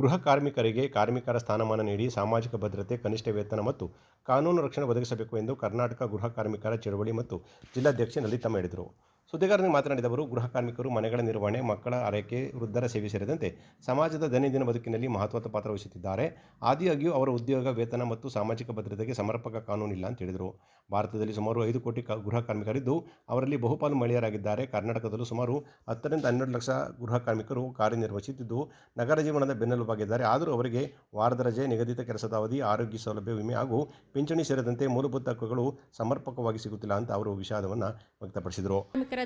ಗೃಹ ಕಾರ್ಮಿಕರಿಗೆ ಕಾರ್ಮಿಕರ ಸ್ಥಾನಮಾನ ನೀಡಿ ಸಾಮಾಜಿಕ ಭದ್ರತೆ, ಕನಿಷ್ಠ ವೇತನ ಮತ್ತು ಕಾನೂನು ರಕ್ಷಣೆ ಒದಗಿಸಬೇಕು ಎಂದು ಕರ್ನಾಟಕ ಗೃಹ ಕಾರ್ಮಿಕರ ಚಳವಳಿ ಮತ್ತು ಜಿಲ್ಲಾಧ್ಯಕ್ಷೆ ಲಲಿತಮ್ಮ ಹೇಳಿದರು. ಸುದ್ದಿಗಾರರಿಗೆ ಮಾತನಾಡಿದ ಅವರು, ಗೃಹ ಕಾರ್ಮಿಕರು ಮನೆಗಳ ನಿರ್ವಹಣೆ, ಮಕ್ಕಳ ಆರೈಕೆ, ವೃದ್ಧರ ಸೇವೆ ಸೇರಿದಂತೆ ಸಮಾಜದ ದೈನಂದಿನ ಬದುಕಿನಲ್ಲಿ ಮಹತ್ವದ ಪಾತ್ರ ವಹಿಸುತ್ತಿದ್ದಾರೆ. ಆದಾಗ್ಯೂ ಅವರ ಉದ್ಯೋಗ, ವೇತನ ಮತ್ತು ಸಾಮಾಜಿಕ ಭದ್ರತೆಗೆ ಸಮರ್ಪಕ ಕಾನೂನಿಲ್ಲ ಅಂತ ಹೇಳಿದರು. ಭಾರತದಲ್ಲಿ ಸುಮಾರು 5 ಕೋಟಿ ಗೃಹ ಕಾರ್ಮಿಕರಿದ್ದು ಅವರಲ್ಲಿ ಬಹುಪಾಲು ಮಹಿಳೆಯರಾಗಿದ್ದಾರೆ. ಕರ್ನಾಟಕದಲ್ಲೂ ಸುಮಾರು 10 ರಿಂದ 12 ಲಕ್ಷ ಗೃಹ ಕಾರ್ಮಿಕರು ಕಾರ್ಯನಿರ್ವಹಿಸುತ್ತಿದ್ದು ನಗರ ಜೀವನದ ಬೆನ್ನೆಲುಬಾಗಿದ್ದಾರೆ. ಆದರೂ ಅವರಿಗೆ ವಾರದ ರಜೆ, ನಿಗದಿತ ಕೆಲಸದ ಅವಧಿ, ಆರೋಗ್ಯ ಸೌಲಭ್ಯ, ವಿಮೆ ಹಾಗೂ ಪಿಂಚಣಿ ಸೇರಿದಂತೆ ಮೂಲಭೂತ ಹಕ್ಕುಗಳು ಸಮರ್ಪಕವಾಗಿ ಸಿಗುತ್ತಿಲ್ಲ ಅಂತ ಅವರು ವಿಷಾದವನ್ನು ವ್ಯಕ್ತಪಡಿಸಿದರು.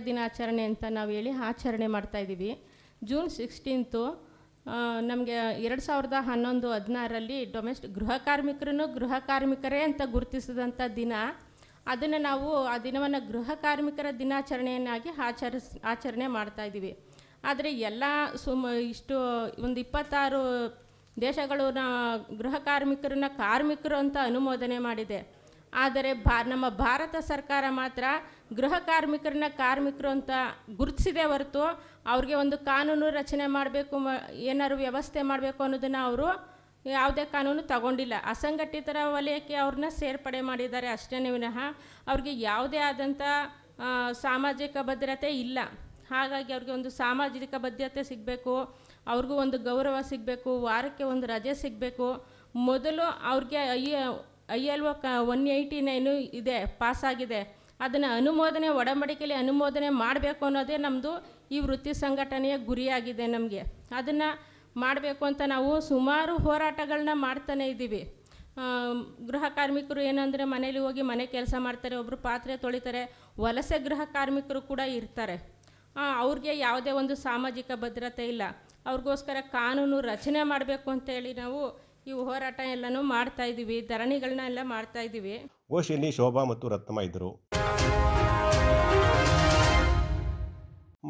ದಿನಾಚರಣೆ ಅಂತ ನಾವು ಹೇಳಿ ಆಚರಣೆ ಮಾಡ್ತಾ ಇದ್ದೀವಿ. ಜೂನ್ 16 ನಮಗೆ 2011-16ರಲ್ಲಿ ಗೃಹ ಕಾರ್ಮಿಕರನ್ನು ಗೃಹ ಕಾರ್ಮಿಕರೇ ಅಂತ ಗುರುತಿಸಿದಂಥ ದಿನ. ಅದನ್ನು ನಾವು ಆ ದಿನವನ್ನು ಗೃಹ ಕಾರ್ಮಿಕರ ದಿನಾಚರಣೆಯನ್ನಾಗಿ ಆಚರಣೆ ಮಾಡ್ತಾ ಇದ್ದೀವಿ. ಆದರೆ ಎಲ್ಲ ಇಷ್ಟು ಒಂದು 26 ದೇಶಗಳು ಗೃಹ ಕಾರ್ಮಿಕರನ್ನ ಕಾರ್ಮಿಕರು ಅಂತ ಅನುಮೋದನೆ ಮಾಡಿದೆ. ಆದರೆ ನಮ್ಮ ಭಾರತ ಸರ್ಕಾರ ಮಾತ್ರ ಗೃಹ ಕಾರ್ಮಿಕರನ್ನ ಕಾರ್ಮಿಕರು ಅಂತ ಗುರುತಿಸಿದೆ ಹೊರತು ಅವ್ರಿಗೆ ಒಂದು ಕಾನೂನು ರಚನೆ ಮಾಡಬೇಕು, ಏನಾದ್ರು ವ್ಯವಸ್ಥೆ ಮಾಡಬೇಕು ಅನ್ನೋದನ್ನು ಅವರು ಯಾವುದೇ ಕಾನೂನು ತಗೊಂಡಿಲ್ಲ. ಅಸಂಘಟಿತರ ವಲಯಕ್ಕೆ ಅವ್ರನ್ನ ಸೇರ್ಪಡೆ ಮಾಡಿದ್ದಾರೆ ಅಷ್ಟೇ ವಿನಃ ಅವ್ರಿಗೆ ಯಾವುದೇ ಆದಂಥ ಸಾಮಾಜಿಕ ಭದ್ರತೆ ಇಲ್ಲ. ಹಾಗಾಗಿ ಅವ್ರಿಗೆ ಒಂದು ಸಾಮಾಜಿಕ ಭದ್ರತೆ ಸಿಗಬೇಕು, ಅವ್ರಿಗೂ ಒಂದು ಗೌರವ ಸಿಗಬೇಕು, ವಾರಕ್ಕೆ ಒಂದು ರಜೆ ಸಿಗಬೇಕು. ಮೊದಲು ಅವ್ರಿಗೆ ILO 189 ಇದೆ, ಪಾಸಾಗಿದೆ. ಅದನ್ನು ಒಡಂಬಡಿಕೆಯಲ್ಲಿ ಅನುಮೋದನೆ ಮಾಡಬೇಕು ಅನ್ನೋದೇ ನಮ್ಮದು ಈ ವೃತ್ತಿ ಸಂಘಟನೆಯ ಗುರಿಯಾಗಿದೆ. ನಮಗೆ ಅದನ್ನು ಮಾಡಬೇಕು ಅಂತ ನಾವು ಸುಮಾರು ಹೋರಾಟಗಳನ್ನ ಮಾಡ್ತಾನೆ ಇದ್ದೀವಿ. ಗೃಹ ಕಾರ್ಮಿಕರು ಏನಂದರೆ ಮನೇಲಿ ಹೋಗಿ ಮನೆ ಕೆಲಸ ಮಾಡ್ತಾರೆ, ಒಬ್ಬರು ಪಾತ್ರೆ ತೊಳಿತಾರೆ. ವಲಸೆ ಗೃಹ ಕಾರ್ಮಿಕರು ಕೂಡ ಇರ್ತಾರೆ. ಅವ್ರಿಗೆ ಯಾವುದೇ ಒಂದು ಸಾಮಾಜಿಕ ಭದ್ರತೆ ಇಲ್ಲ. ಅವ್ರಿಗೋಸ್ಕರ ಕಾನೂನು ರಚನೆ ಮಾಡಬೇಕು ಅಂತೇಳಿ ನಾವು ಈ ಹೋರಾಟ ಎಲ್ಲನೂ ಮಾಡ್ತಾ ಇದ್ದೀವಿ, ಧರಣಿಗಳನ್ನ ಎಲ್ಲ ಮಾಡ್ತಾ ಇದ್ದೀವಿ. ಗೋಷ್ಠಿಯಲ್ಲಿ ಶೋಭಾ ಮತ್ತು ರತ್ನಮ್ಮ ಇದ್ದರು.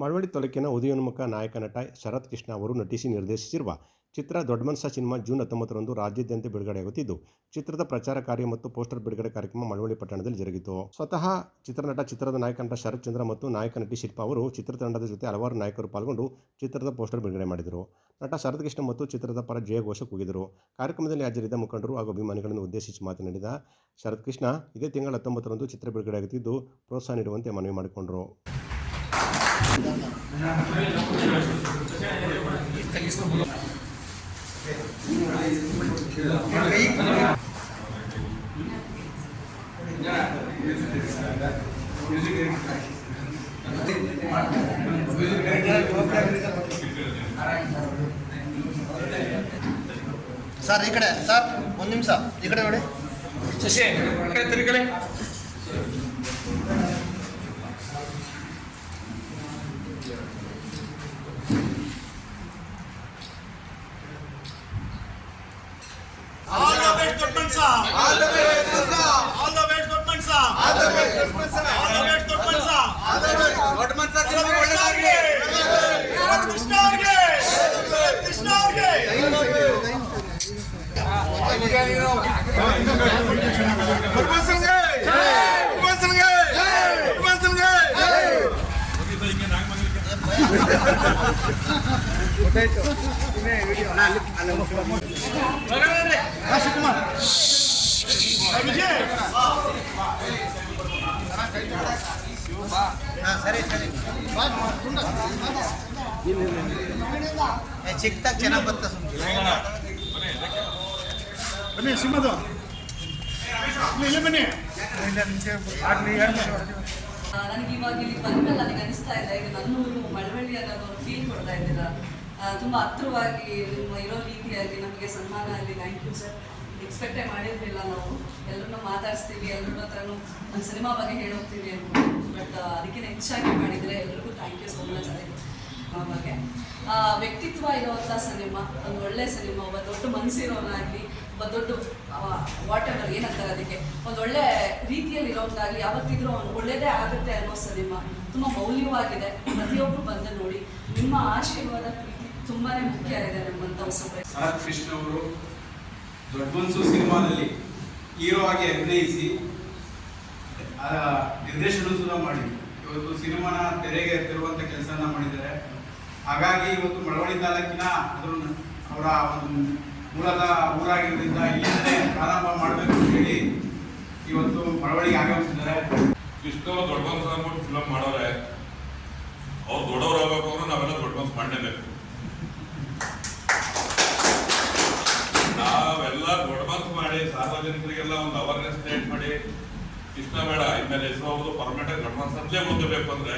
ಮಳವಳ್ಳಿ ತಾಲೂಕಿನ ಉದಯೋನ್ಮುಖ ನಾಯಕ ನಟ ಶರತ್ ಕೃಷ್ಣ ಅವರು ನಟಿಸಿ ನಿರ್ದೇಶಿಸಿರುವ ಚಿತ್ರ ದೊಡ್ಡ ಮನ್ಸ ಸಿನಿಮಾ ಜೂನ್ 19ರಂದು ರಾಜ್ಯಾದ್ಯಂತ ಬಿಡುಗಡೆಯಾಗುತ್ತಿದ್ದು, ಚಿತ್ರದ ಪ್ರಚಾರ ಕಾರ್ಯ ಮತ್ತು ಪೋಸ್ಟರ್ ಬಿಡುಗಡೆ ಕಾರ್ಯಕ್ರಮ ಮಳವಳ್ಳಿ ಪಟ್ಟಣದಲ್ಲಿ ಜರುಗಿತು. ಸ್ವತಃ ಚಿತ್ರದ ನಾಯಕ ನಟ ಶರತ್ ಚಂದ್ರ ಮತ್ತು ನಾಯಕ ನಟಿ ಶಿಲ್ಪಾ ಅವರು ಚಿತ್ರತಂಡದ ಜೊತೆ ಹಲವಾರು ನಾಯಕರು ಪಾಲ್ಗೊಂಡು ಚಿತ್ರದ ಪೋಸ್ಟರ್ ಬಿಡುಗಡೆ ಮಾಡಿದರು. ನಟ ಶರತ್ ಕೃಷ್ಣ ಮತ್ತು ಚಿತ್ರದ ಪರ ಜಯಘೋಷ ಕೂಗಿದರು. ಕಾರ್ಯಕ್ರಮದಲ್ಲಿ ಹಾಜರಿದ್ದ ಮುಖಂಡರು ಹಾಗೂ ಅಭಿಮಾನಿಗಳನ್ನು ಉದ್ದೇಶಿಸಿ ಮಾತನಾಡಿದ ಶರತ್ ಕೃಷ್ಣ, ಇದೇ ತಿಂಗಳ 19ರಂದು ಚಿತ್ರ ಬಿಡುಗಡೆಯಾಗುತ್ತಿದ್ದು ಪ್ರೋತ್ಸಾಹ ನೀಡುವಂತೆ ಮನವಿ ಮಾಡಿಕೊಂಡರು. ಸರ್ ಈ ಕಡೆ, ಸರ್ ಒಂದು ನಿಮಿಷ ಈ ಕಡೆ ನೋಡಿ. ಶಶಿ ತಿರುಗಡೆ. ಚಿಕ್ಕದಾಗಿ ಚೆನ್ನಾಗಿ ಬರ್ತದೆ. ಬನ್ನಿ ಸಿಂಹದು ಬನ್ನಿ. ನನಗೆ ಇವಾಗ ಇಲ್ಲಿ ಬಂದ್ಮೇಲೆ ನನಗೆ ಅನಿಸ್ತಾ ಇದೆ, ಇದು ನನ್ನೂರು ಮಳವಳ್ಳಿ ಅನ್ನೋದು ಒಂದು ಫೀಲ್ ಕೊಡ್ತಾ ಇದ್ದೀರಾ. ತುಂಬ ಹತ್ರವಾಗಿ ನಿಮ್ಮ ಇರೋ ರೀತಿಯಾಗಿ ನಮಗೆ ಸನ್ಮಾನ ಆಗಲಿ. Thank you sir. ಎಕ್ಸ್ಪೆಕ್ಟೇ ಮಾಡಿರಲಿಲ್ಲ. ನಾವು ಎಲ್ಲರನ್ನೂ ಮಾತಾಡಿಸ್ತೀವಿ, ಎಲ್ಲರ ಹತ್ರನೂ ಒಂದು ಸಿನಿಮಾ ಬಗ್ಗೆ ಹೇಳೋಗ್ತೀವಿ ಅಂದ್ಬಿಟ್ಟು, ಬಟ್ ಅದಕ್ಕಿಂತ ಹೆಚ್ಚಾಗಿ ಮಾಡಿದರೆ ಎಲ್ಲರಿಗೂ ಥ್ಯಾಂಕ್ ಯು ಸೋ ಮಚ್. ಅದಕ್ಕೆ ಬಗ್ಗೆ ವ್ಯಕ್ತಿತ್ವ ಇರುವಂಥ ಸಿನಿಮಾ, ಒಂದು ಒಳ್ಳೆ ಸಿನಿಮಾ, ಒಬ್ಬ ದೊಡ್ಡ ಮನಸ್ಸಿರೋನಾಗಲಿ, ಒಬ್ಬ ದೊಡ್ಡ ವಾಟ್ ಎವರ್ ಏನಂತಾರೆ ಅದಕ್ಕೆ ಒಂದು ಒಳ್ಳೆ ರೀತಿಯಲ್ಲಿ ಇರೋದಾಗಲಿ ಯಾವತ್ತಿದ್ರೂ ಅವ್ನು ಒಳ್ಳೆಯದೇ ಆಗುತ್ತೆ ಅನ್ನೋ ಸಿನಿಮಾ ತುಂಬ ಮೌಲ್ಯವಾಗಿದೆ. ಪ್ರತಿಯೊಬ್ಬರು ಬಂದು ನೋಡಿ. ನಿಮ್ಮ ಆಶೀರ್ವಾದ ಪ್ರೀತಿ ತುಂಬಾ ಮುಖ್ಯ ಇದೆ ನಮ್ಮಂಥ ಹೊಸಬ. ಶರತ್ ಕೃಷ್ಣ ಅವರು ದೊಡ್ಡ ಮನ್ಸು ಸಿನಿಮಾದಲ್ಲಿ ಹೀರೋ ಆಗಿ ಅಭಿನಯಿಸಿ ನಿರ್ದೇಶನ ಸುಧಾ ಮಾಡಿ ಇವತ್ತು ಸಿನಿಮಾನ ತೆರೆಗೆ ತರುವಂಥ ಕೆಲಸನ ಮಾಡಿದ್ದಾರೆ. ಹಾಗಾಗಿ ಇವತ್ತು ಮಳವಳ್ಳಿ ತಾಲೂಕಿನ ಅವರ ಒಂದು ಮೂಲದ ಊರಾಗಿರೋದ್ರಿಂದ ಇಲ್ಲಿಂದಲೇ ಪ್ರಾರಂಭ ಮಾಡಬೇಕು ಅಂತ ಹೇಳಿ ಇವತ್ತು ಮಳವಳ್ಳಿಗೆ ಆಗಮಿಸಿದ್ದಾರೆ. ಕೃಷ್ಣ ದೊಡ್ಡ ಮನ್ಸು ಅಂದ್ಬಿಟ್ಟು ಫಿಲಮ್ ಮಾಡೋರೆ, ಅವ್ರು ದೊಡ್ಡವ್ರು ಆಗಬೇಕು ಅಂದ್ರೆ ನಾವೆಲ್ಲ ದೊಡ್ಡ ಮನ್ಸು ಮಾಡಲೇಬೇಕು. ನಾವೆಲ್ಲ ದೊಡ್ಡ ಮನ್ಸು ಮಾಡಿ ಸಾರ್ವಜನಿಕರಿಗೆಲ್ಲ ಒಂದು ಅವೇರ್ನೆಸ್ ಕ್ರಿಯೇಟ್ ಮಾಡಿ, ಕೃಷ್ಣ ಬೇಡ ಇನ್ಮೇಲೆ ಹೆಸರು ಅವ್ರದ್ದು ಪರ್ಮನೆಂಟ್ ಆಗಿ ದೊಡ್ಡ ಮನ್ಸು ಅಂತಲೇ ಓದಬೇಕು ಅಂದ್ರೆ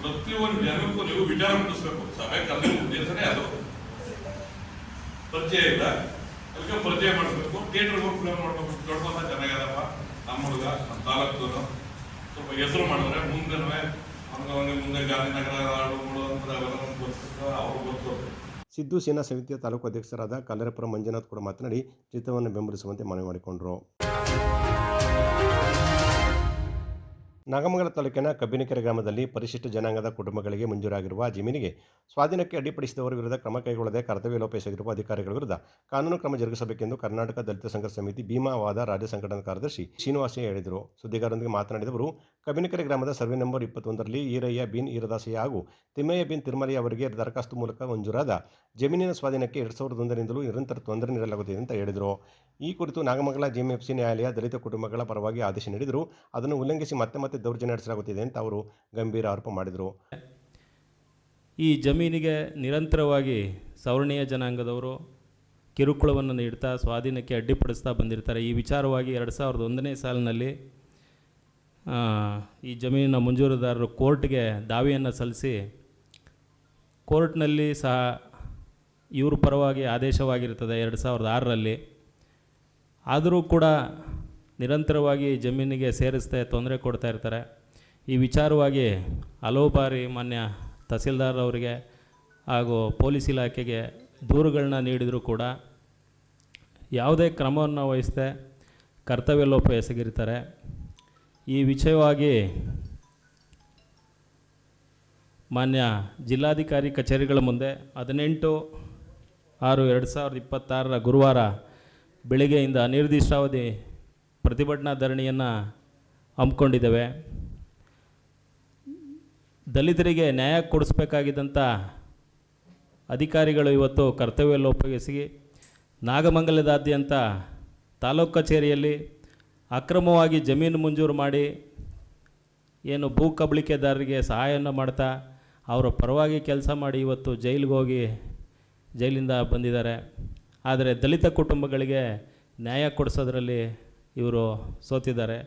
ಪ್ರತಿಯೊಂದು ಜನಕ್ಕೂ ನೀವು ವಿಚಾರ ಮುಟ್ಟಿಸ್ಬೇಕು. ಸಭೆ ಕಲ್ಲು ಉದ್ದೇಶನೇ ಅದು. ಪರಿಚಯ ಇಲ್ಲ, ಅದಕ್ಕೆ ಪರಿಚಯ ಮಾಡಿಸ್ಬೇಕು. ಥಿಯೇಟರ್ ಹೋಗಿ ಫಿಲಮ್ ನೋಡ್ಬೇಕು. ದೊಡ್ಡ ಮನ್ಸ ಚೆನ್ನಾಗದಪ್ಪ, ನಮ್ಮ ಹುಡುಗ ನಮ್ಮ ತಾಲೂಕು ಸ್ವಲ್ಪ ಹೆಸರು ಮಾಡಿದ್ರೆ ಮುಂದೆ ಗಾಂಧಿನಗರ ನಾಡು ಮೂಡು ಅಂತ ಅವರು ಗೊತ್ತು. ಸಿದ್ದು ಸೇನಾ ಸಮಿತಿಯ ತಾಲೂಕು ಅಧ್ಯಕ್ಷರಾದ ಕಲ್ಲರಪುರ ಮಂಜುನಾಥ್ ಕೂಡ ಮಾತನಾಡಿ ಚಿತ್ರವನ್ನು ಬೆಂಬಲಿಸುವಂತೆ ಮನವಿ ಮಾಡಿಕೊಂಡರು. ನಾಗಮಂಗಲ ತಾಲೂಕಿನ ಕಬ್ಬಿನಕೆರೆ ಗ್ರಾಮದಲ್ಲಿ ಪರಿಶಿಷ್ಟ ಜನಾಂಗದ ಕುಟುಂಬಗಳಿಗೆ ಮಂಜೂರಾಗಿರುವ ಜಮೀನಿಗೆ ಸ್ವಾಧೀನಕ್ಕೆ ಅಡ್ಡಿಪಡಿಸಿದವರ ವಿರುದ್ಧ ಕ್ರಮ ಕೈಗೊಳ್ಳದೆ ಕರ್ತವ್ಯ ಲೋಪ ಎಸಗಿರುವ ಅಧಿಕಾರಿಗಳ ವಿರುದ್ಧ ಕಾನೂನು ಕ್ರಮ ಜರುಗಿಸಬೇಕೆಂದು ಕರ್ನಾಟಕ ದಲಿತ ಸಂಘರ್ಷ ಸಮಿತಿ ಭೀಮಾವಾದ ರಾಜ್ಯ ಸಂಘಟನಾ ಕಾರ್ಯದರ್ಶಿ ಶ್ರೀನಿವಾಸಯ್ಯ ಹೇಳಿದರು. ಸುದ್ದಿಗಾರರೊಂದಿಗೆ ಮಾತನಾಡಿದವರು, ಕಬ್ಬಿನಕೆರೆ ಗ್ರಾಮದ ಸರ್ವೆ ನಂಬರ್ 21ರಲ್ಲಿ ಈರಯ್ಯ ಬಿನ್ ಈರದಾಸಯ್ಯ ಹಾಗೂ ತಿಮ್ಮಯ್ಯ ಬಿನ್ ತಿರುಮಲಯ್ಯ ಅವರಿಗೆ ದರಖಾಸ್ತು ಮೂಲಕ ಮಂಜೂರಾದ ಜಮೀನಿನ ಸ್ವಾಧೀನಕ್ಕೆ 2001ರಿಂದಲೂ ನಿರಂತರ ತೊಂದರೆ ನೀಡಲಾಗುತ್ತಿದೆ ಅಂತ ಹೇಳಿದರು. ಈ ಕುರಿತು ನಾಗಮಂಗಲ ಜಿಎಂಎಫ್ಸಿ ನ್ಯಾಯಾಲಯ ದಲಿತ ಕುಟುಂಬಗಳ ಪರವಾಗಿ ಆದೇಶ ನೀಡಿದರೂ ಅದನ್ನು ಉಲ್ಲಂಘಿಸಿ ಮತ್ತೆ ದೌರ್ಜನ್ಯ ನಡೆಸಲಾಗುತ್ತಿದೆ ಅಂತ ಅವರು ಗಂಭೀರ ಆರೋಪ ಮಾಡಿದರು. ಈ ಜಮೀನಿಗೆ ನಿರಂತರವಾಗಿ ಸವರ್ಣೀಯ ಜನಾಂಗದವರು ಕಿರುಕುಳವನ್ನು ನೀಡ್ತಾ ಸ್ವಾಧೀನಕ್ಕೆ ಅಡ್ಡಿಪಡಿಸ್ತಾ ಬಂದಿರ್ತಾರೆ. ಈ ವಿಚಾರವಾಗಿ 2001ನೇ ಸಾಲಿನಲ್ಲಿ ಈ ಜಮೀನಿನ ಮಂಜೂರುದಾರರು ಕೋರ್ಟ್ಗೆ ದಾವೆಯನ್ನು ಸಲ್ಲಿಸಿ ಕೋರ್ಟ್ನಲ್ಲಿ ಸಹ ಇವ್ರ ಪರವಾಗಿ ಆದೇಶವಾಗಿರ್ತದೆ 2006ರಲ್ಲಿ. ಆದರೂ ಕೂಡ ನಿರಂತರವಾಗಿ ಜಮೀನಿಗೆ ಸೇರಿಸ್ತಾ ತೊಂದರೆ ಕೊಡ್ತಾ ಇರ್ತಾರೆ. ಈ ವಿಚಾರವಾಗಿ ಹಲವು ಬಾರಿ ಮಾನ್ಯ ತಹಸೀಲ್ದಾರ್ ಅವರಿಗೆ ಹಾಗೂ ಪೊಲೀಸ್ ಇಲಾಖೆಗೆ ದೂರುಗಳನ್ನ ನೀಡಿದರೂ ಕೂಡ ಯಾವುದೇ ಕ್ರಮವನ್ನು ವಹಿಸದೆ ಕರ್ತವ್ಯ ಲೋಪ ಎಸಗಿರ್ತಾರೆ. ಈ ವಿಷಯವಾಗಿ ಮಾನ್ಯ ಜಿಲ್ಲಾಧಿಕಾರಿ ಕಚೇರಿಗಳ ಮುಂದೆ 18/6/2026 ಗುರುವಾರ ಬೆಳಗ್ಗೆಯಿಂದ ಅನಿರ್ದಿಷ್ಟಾವಧಿ ಪ್ರತಿಭಟನಾ ಧರಣಿಯನ್ನು ಹಮ್ಮಿಕೊಂಡಿದ್ದೇವೆ. ದಲಿತರಿಗೆ ನ್ಯಾಯ ಕೊಡಿಸ್ಬೇಕಾಗಿದ್ದಂಥ ಅಧಿಕಾರಿಗಳು ಇವತ್ತು ಕರ್ತವ್ಯ ಲೋಪವೆಸಗಿ ನಾಗಮಂಗಲದಾದ್ಯಂತ ತಾಲೂಕು ಕಚೇರಿಯಲ್ಲಿ ಅಕ್ರಮವಾಗಿ ಜಮೀನು ಮಂಜೂರು ಮಾಡಿ ಏನು ಭೂ ಕಬಳಿಕೆದಾರರಿಗೆ ಸಹಾಯವನ್ನು ಮಾಡ್ತಾ ಅವರ ಪರವಾಗಿ ಕೆಲಸ ಮಾಡಿ ಇವತ್ತು ಜೈಲಿಗೆ ಹೋಗಿ ಜೈಲಿಂದ ಬಂದಿದ್ದಾರೆ. ಆದರೆ ದಲಿತ ಕುಟುಂಬಗಳಿಗೆ ನ್ಯಾಯ ಕೊಡಿಸೋದ್ರಲ್ಲಿ ಇವರು ಸೋತಿದ್ದಾರೆ.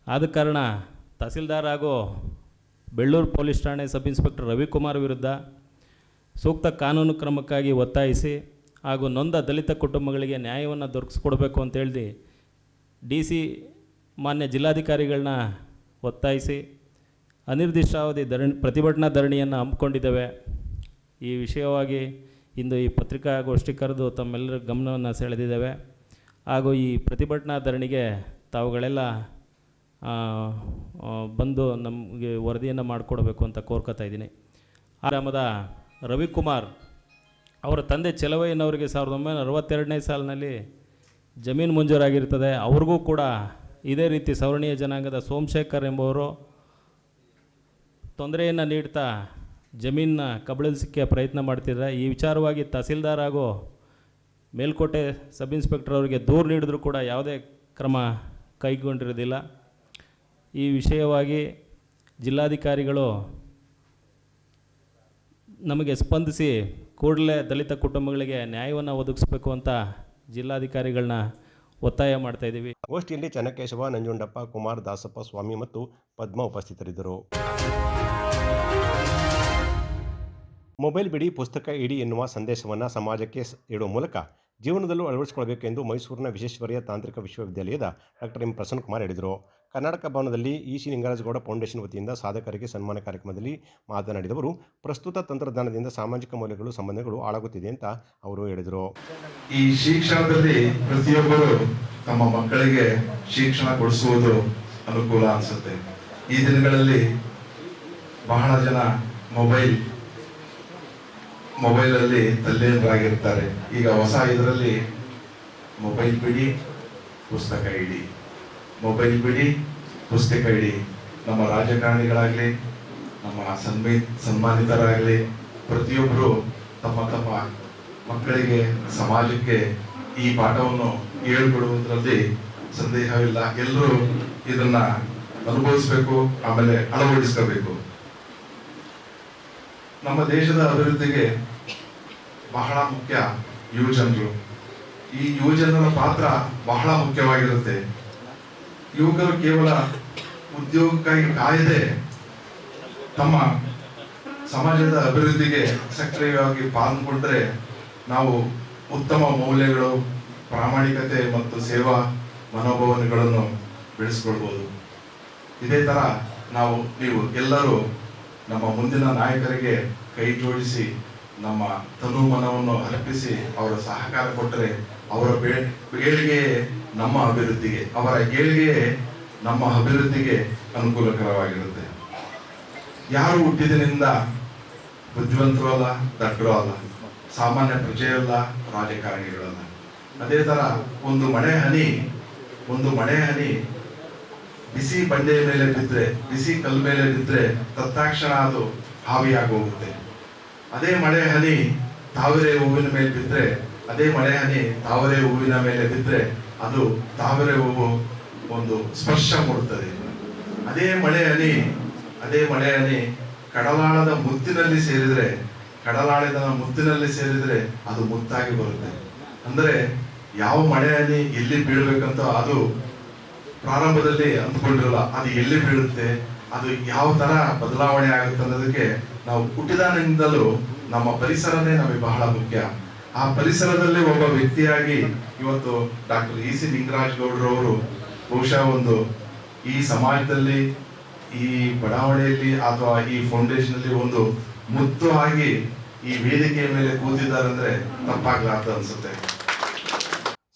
ಆದ ಕಾರಣ ತಹಸೀಲ್ದಾರ್ ಹಾಗೂ ಬೆಳ್ಳೂರು ಪೊಲೀಸ್ ಠಾಣೆ ಸಬ್ ಇನ್ಸ್ಪೆಕ್ಟರ್ ರವಿಕುಮಾರ್ ವಿರುದ್ಧ ಸೂಕ್ತ ಕಾನೂನು ಕ್ರಮಕ್ಕಾಗಿ ಒತ್ತಾಯಿಸಿ ಹಾಗೂ ನೊಂದ ದಲಿತ ಕುಟುಂಬಗಳಿಗೆ ನ್ಯಾಯವನ್ನು ದೊರಕಿಸ್ಕೊಡ್ಬೇಕು ಅಂತೇಳಿ DC ಮಾನ್ಯ ಜಿಲ್ಲಾಧಿಕಾರಿಗಳನ್ನ ಒತ್ತಾಯಿಸಿ ಅನಿರ್ದಿಷ್ಟಾವಧಿ ಪ್ರತಿಭಟನಾ ಧರಣಿಯನ್ನು ಹಮ್ಮಿಕೊಂಡಿದ್ದೇವೆ. ಈ ವಿಷಯವಾಗಿ ಇಂದು ಈ ಪತ್ರಿಕಾಗೋಷ್ಠಿ ಕರೆದು ತಮ್ಮೆಲ್ಲರ ಗಮನವನ್ನು ಸೆಳೆದಿದ್ದೇವೆ. ಹಾಗೂ ಈ ಪ್ರತಿಭಟನಾ ಧರಣಿಗೆ ತಾವುಗಳೆಲ್ಲ ಬಂದು ನಮಗೆ ವರದಿಯನ್ನು ಮಾಡಿಕೊಡ್ಬೇಕು ಅಂತ ಕೋರ್ಕೊತಾ ಇದ್ದೀನಿ. ಗ್ರಾಮದ ರವಿಕುಮಾರ್ ಅವರ ತಂದೆ ಚೆಲುವಯ್ಯನವರಿಗೆ 1962ನೇ ಸಾಲಿನಲ್ಲಿ ಜಮೀನು ಮಂಜೂರಾಗಿರ್ತದೆ. ಅವ್ರಿಗೂ ಕೂಡ ಇದೇ ರೀತಿ ಸವರ್ಣೀಯ ಜನಾಂಗದ ಸೋಮಶೇಖರ್ ಎಂಬುವರು ತೊಂದರೆಯನ್ನು ನೀಡ್ತಾ ಜಮೀನನ್ನ ಕಬಳಿಸಲಿಕ್ಕೆ ಪ್ರಯತ್ನ ಮಾಡ್ತಿದ್ದಾರೆ. ಈ ವಿಚಾರವಾಗಿ ತಹಸೀಲ್ದಾರ್ ಹಾಗೂ ಮೇಲ್ಕೋಟೆ ಸಬ್ ಇನ್ಸ್ಪೆಕ್ಟರ್ ಅವರಿಗೆ ದೂರು ನೀಡಿದರೂ ಕೂಡ ಯಾವುದೇ ಕ್ರಮ ಕೈಗೊಂಡಿರೋದಿಲ್ಲ. ಈ ವಿಷಯವಾಗಿ ಜಿಲ್ಲಾಧಿಕಾರಿಗಳು ನಮಗೆ ಸ್ಪಂದಿಸಿ ಕೂಡಲೇ ದಲಿತ ಕುಟುಂಬಗಳಿಗೆ ನ್ಯಾಯವನ್ನು ಒದಗಿಸಬೇಕು ಅಂತ ಜಿಲ್ಲಾಧಿಕಾರಿಗಳನ್ನ ಒತ್ತಾಯ ಮಾಡ್ತಾಯಿದ್ದೀವಿ. ಗೋಷ್ಠಿಯಲ್ಲಿ ಚನ್ನಕೇಶವ, ನಂಜುಂಡಪ್ಪ, ಕುಮಾರ್, ದಾಸಪ್ಪ, ಸ್ವಾಮಿ ಮತ್ತು ಪದ್ಮ ಉಪಸ್ಥಿತರಿದ್ದರು. ಮೊಬೈಲ್ ಬಿಡಿ, ಪುಸ್ತಕ ಇಡಿ ಎನ್ನುವ ಸಂದೇಶವನ್ನು ಸಮಾಜಕ್ಕೆ ಇಡುವ ಮೂಲಕ ಜೀವನದಲ್ಲೂ ಅಳವಡಿಸಿಕೊಳ್ಳಬೇಕೆಂದು ಮೈಸೂರಿನ ವಿಶ್ವೇಶ್ವರಯ್ಯ ತಾಂತ್ರಿಕ ವಿಶ್ವವಿದ್ಯಾಲಯದ ಡಾಕ್ಟರ್ ಎಂ ಪ್ರಸನ್ನಕುಮಾರ್ ಹೇಳಿದರು. ಕರ್ನಾಟಕ ಭವನದಲ್ಲಿ ಶ್ರೀ ನಿಂಗರಾಜಗೌಡ ಫೌಂಡೇಶನ್ ವತಿಯಿಂದ ಸಾಧಕರಿಗೆ ಸನ್ಮಾನ ಕಾರ್ಯಕ್ರಮದಲ್ಲಿ ಮಾತನಾಡಿದವರು, ಪ್ರಸ್ತುತ ತಂತ್ರಜ್ಞಾನದಿಂದ ಸಾಮಾಜಿಕ ಮೌಲ್ಯಗಳು, ಸಂಬಂಧಗಳು ಹಾಳಾಗುತ್ತಿದೆ ಅಂತ ಅವರು ಹೇಳಿದರು. ಈ ಶಿಕ್ಷಣದಲ್ಲಿ ಪ್ರತಿಯೊಬ್ಬರು ತಮ್ಮ ಮಕ್ಕಳಿಗೆ ಶಿಕ್ಷಣ ಕೊಡಿಸುವುದು ಅನುಕೂಲ ಅನಿಸುತ್ತೆ. ಈ ದಿನಗಳಲ್ಲಿ ಬಹಳ ಜನ ಮೊಬೈಲಲ್ಲಿ ತಲ್ಲೀನರಾಗಿರ್ತಾರೆ. ಈಗ ಹೊಸ ಇದರಲ್ಲಿ ಮೊಬೈಲ್ ಬಿಡಿ, ಪುಸ್ತಕ ಇಡಿ, ಮೊಬೈಲ್ ಬಿಡಿ, ಪುಸ್ತಕ ಇಡಿ. ನಮ್ಮ ರಾಜಕಾರಣಿಗಳಾಗಲಿ, ನಮ್ಮ ಸನ್ಮಾನಿತರಾಗಲಿ ಪ್ರತಿಯೊಬ್ಬರು ತಮ್ಮ ತಮ್ಮ ಮಕ್ಕಳಿಗೆ, ಸಮಾಜಕ್ಕೆ ಈ ಪಾಠವನ್ನು ಹೇಳ್ಕೊಡುವುದರಲ್ಲಿ ಸಂದೇಹವಿಲ್ಲ. ಎಲ್ಲರೂ ಇದನ್ನ ಅನುಭವಿಸ್ಬೇಕು, ಆಮೇಲೆ ಅಳವಡಿಸ್ಕೋಬೇಕು. ನಮ್ಮ ದೇಶದ ಅಭಿವೃದ್ಧಿಗೆ ಬಹಳ ಮುಖ್ಯ ಯುವಜನರು. ಈ ಯುವಜನರ ಪಾತ್ರ ಬಹಳ ಮುಖ್ಯವಾಗಿರುತ್ತೆ. ಯುವಕರು ಕೇವಲ ಉದ್ಯೋಗಕ್ಕಾಗಿ ಕಾಯದೆ ತಮ್ಮ ಸಮಾಜದ ಅಭಿವೃದ್ಧಿಗೆ ಸಕ್ರಿಯವಾಗಿ ಪಾಲ್ಗೊಂಡ್ರೆ ನಾವು ಉತ್ತಮ ಮೌಲ್ಯಗಳು, ಪ್ರಾಮಾಣಿಕತೆ ಮತ್ತು ಸೇವಾ ಮನೋಭಾವನೆಗಳನ್ನು ಬೆಳೆಸ್ಕೊಳ್ಬೋದು. ಇದೇ ತರ ನೀವು ಎಲ್ಲರೂ ನಮ್ಮ ಮುಂದಿನ ನಾಯಕರಿಗೆ ಕೈ ಜೋಡಿಸಿ ನಮ್ಮ ತನು ಮನವನ್ನು ಅರ್ಪಿಸಿ ಅವರ ಸಹಕಾರ ಕೊಟ್ಟರೆ ಅವರ ಏಳಿಗೆ ನಮ್ಮ ಅಭಿವೃದ್ಧಿಗೆ, ಅವರ ಏಳಿಗೆ ನಮ್ಮ ಅಭಿವೃದ್ಧಿಗೆ ಅನುಕೂಲಕರವಾಗಿರುತ್ತೆ. ಯಾರು ಹುಟ್ಟಿದಿನಿಂದ ಬುದ್ಧಿವಂತರು ಅಲ್ಲ, ದಡ್ಡರು ಅಲ್ಲ, ಸಾಮಾನ್ಯ ಪ್ರಜೆಯಲ್ಲ, ರಾಜಕಾರಣಿಗಳಲ್ಲ. ಅದೇ ತರ ಒಂದು ಮಳೆ ಹನಿ ಬಿಸಿ ಬಂಡೆಯ ಮೇಲೆ ಬಿದ್ದರೆ, ಬಿಸಿ ಕಲ್ಲು ಮೇಲೆ ಬಿದ್ದರೆ ತತ್ಕ್ಷಣ ಅದು ಹಾವಿಯಾಗಿ ಹೋಗುತ್ತೆ. ಅದೇ ಮಳೆ ಹನಿ ತಾವರೆ ಹೂವಿನ ಮೇಲೆ ಬಿದ್ದರೆ, ಅದೇ ಮಳೆ ಹನಿ ತಾವರೆ ಹೂವಿನ ಮೇಲೆ ಬಿದ್ದರೆ ಅದು ತಾವರೆ ಹೂವು ಒಂದು ಸ್ಪರ್ಶ ಮೂಡುತ್ತದೆ. ಅದೇ ಮಳೆ ಹನಿ ಕಡಲಾಳದ ಮುತ್ತಿನಲ್ಲಿ ಸೇರಿದ್ರೆ ಅದು ಮುತ್ತಾಗಿ ಬರುತ್ತೆ. ಅಂದ್ರೆ ಯಾವ ಮಳೆ ಹನಿ ಎಲ್ಲಿ ಬೀಳ್ಬೇಕಂತ ಅದು ಪ್ರಾರಂಭದಲ್ಲಿ ಅಂದ್ಕೊಂಡಿರಲ್ಲ. ಅದು ಎಲ್ಲಿ ಬೀಳುತ್ತೆ, ಅದು ಯಾವ ತರ ಬದಲಾವಣೆ ಆಗುತ್ತೆ ಅನ್ನೋದಕ್ಕೆ ನಾವು ಹುಟ್ಟಿದಾನಿಂದಲೂ ನಮ್ಮ ಪರಿಸರನೇ ನಮಗೆ ಬಹಳ ಮುಖ್ಯ. ಆ ಪರಿಸರದಲ್ಲಿ ಒಬ್ಬ ವ್ಯಕ್ತಿಯಾಗಿ ಇವತ್ತು ಡಾಕ್ಟರ್ ಶ್ರೀ ನಿಂಗರಾಜಗೌಡರವರು ಬಹುಶಃ ಈ ಸಮಾಜದಲ್ಲಿ, ಈ ಬಡಾವಣೆಯಲ್ಲಿ ಅಥವಾ ಈ ಫೌಂಡೇಶನ್ ಅಲ್ಲಿ ಒಂದು ಮುತ್ತು ಆಗಿ ಈ ವೇದಿಕೆಯ ಮೇಲೆ ಕೂತಿದ್ದಾರೆ ಅಂದ್ರೆ ತಪ್ಪಾಗ್ಲಾರ್ದು ಅನ್ಸುತ್ತೆ.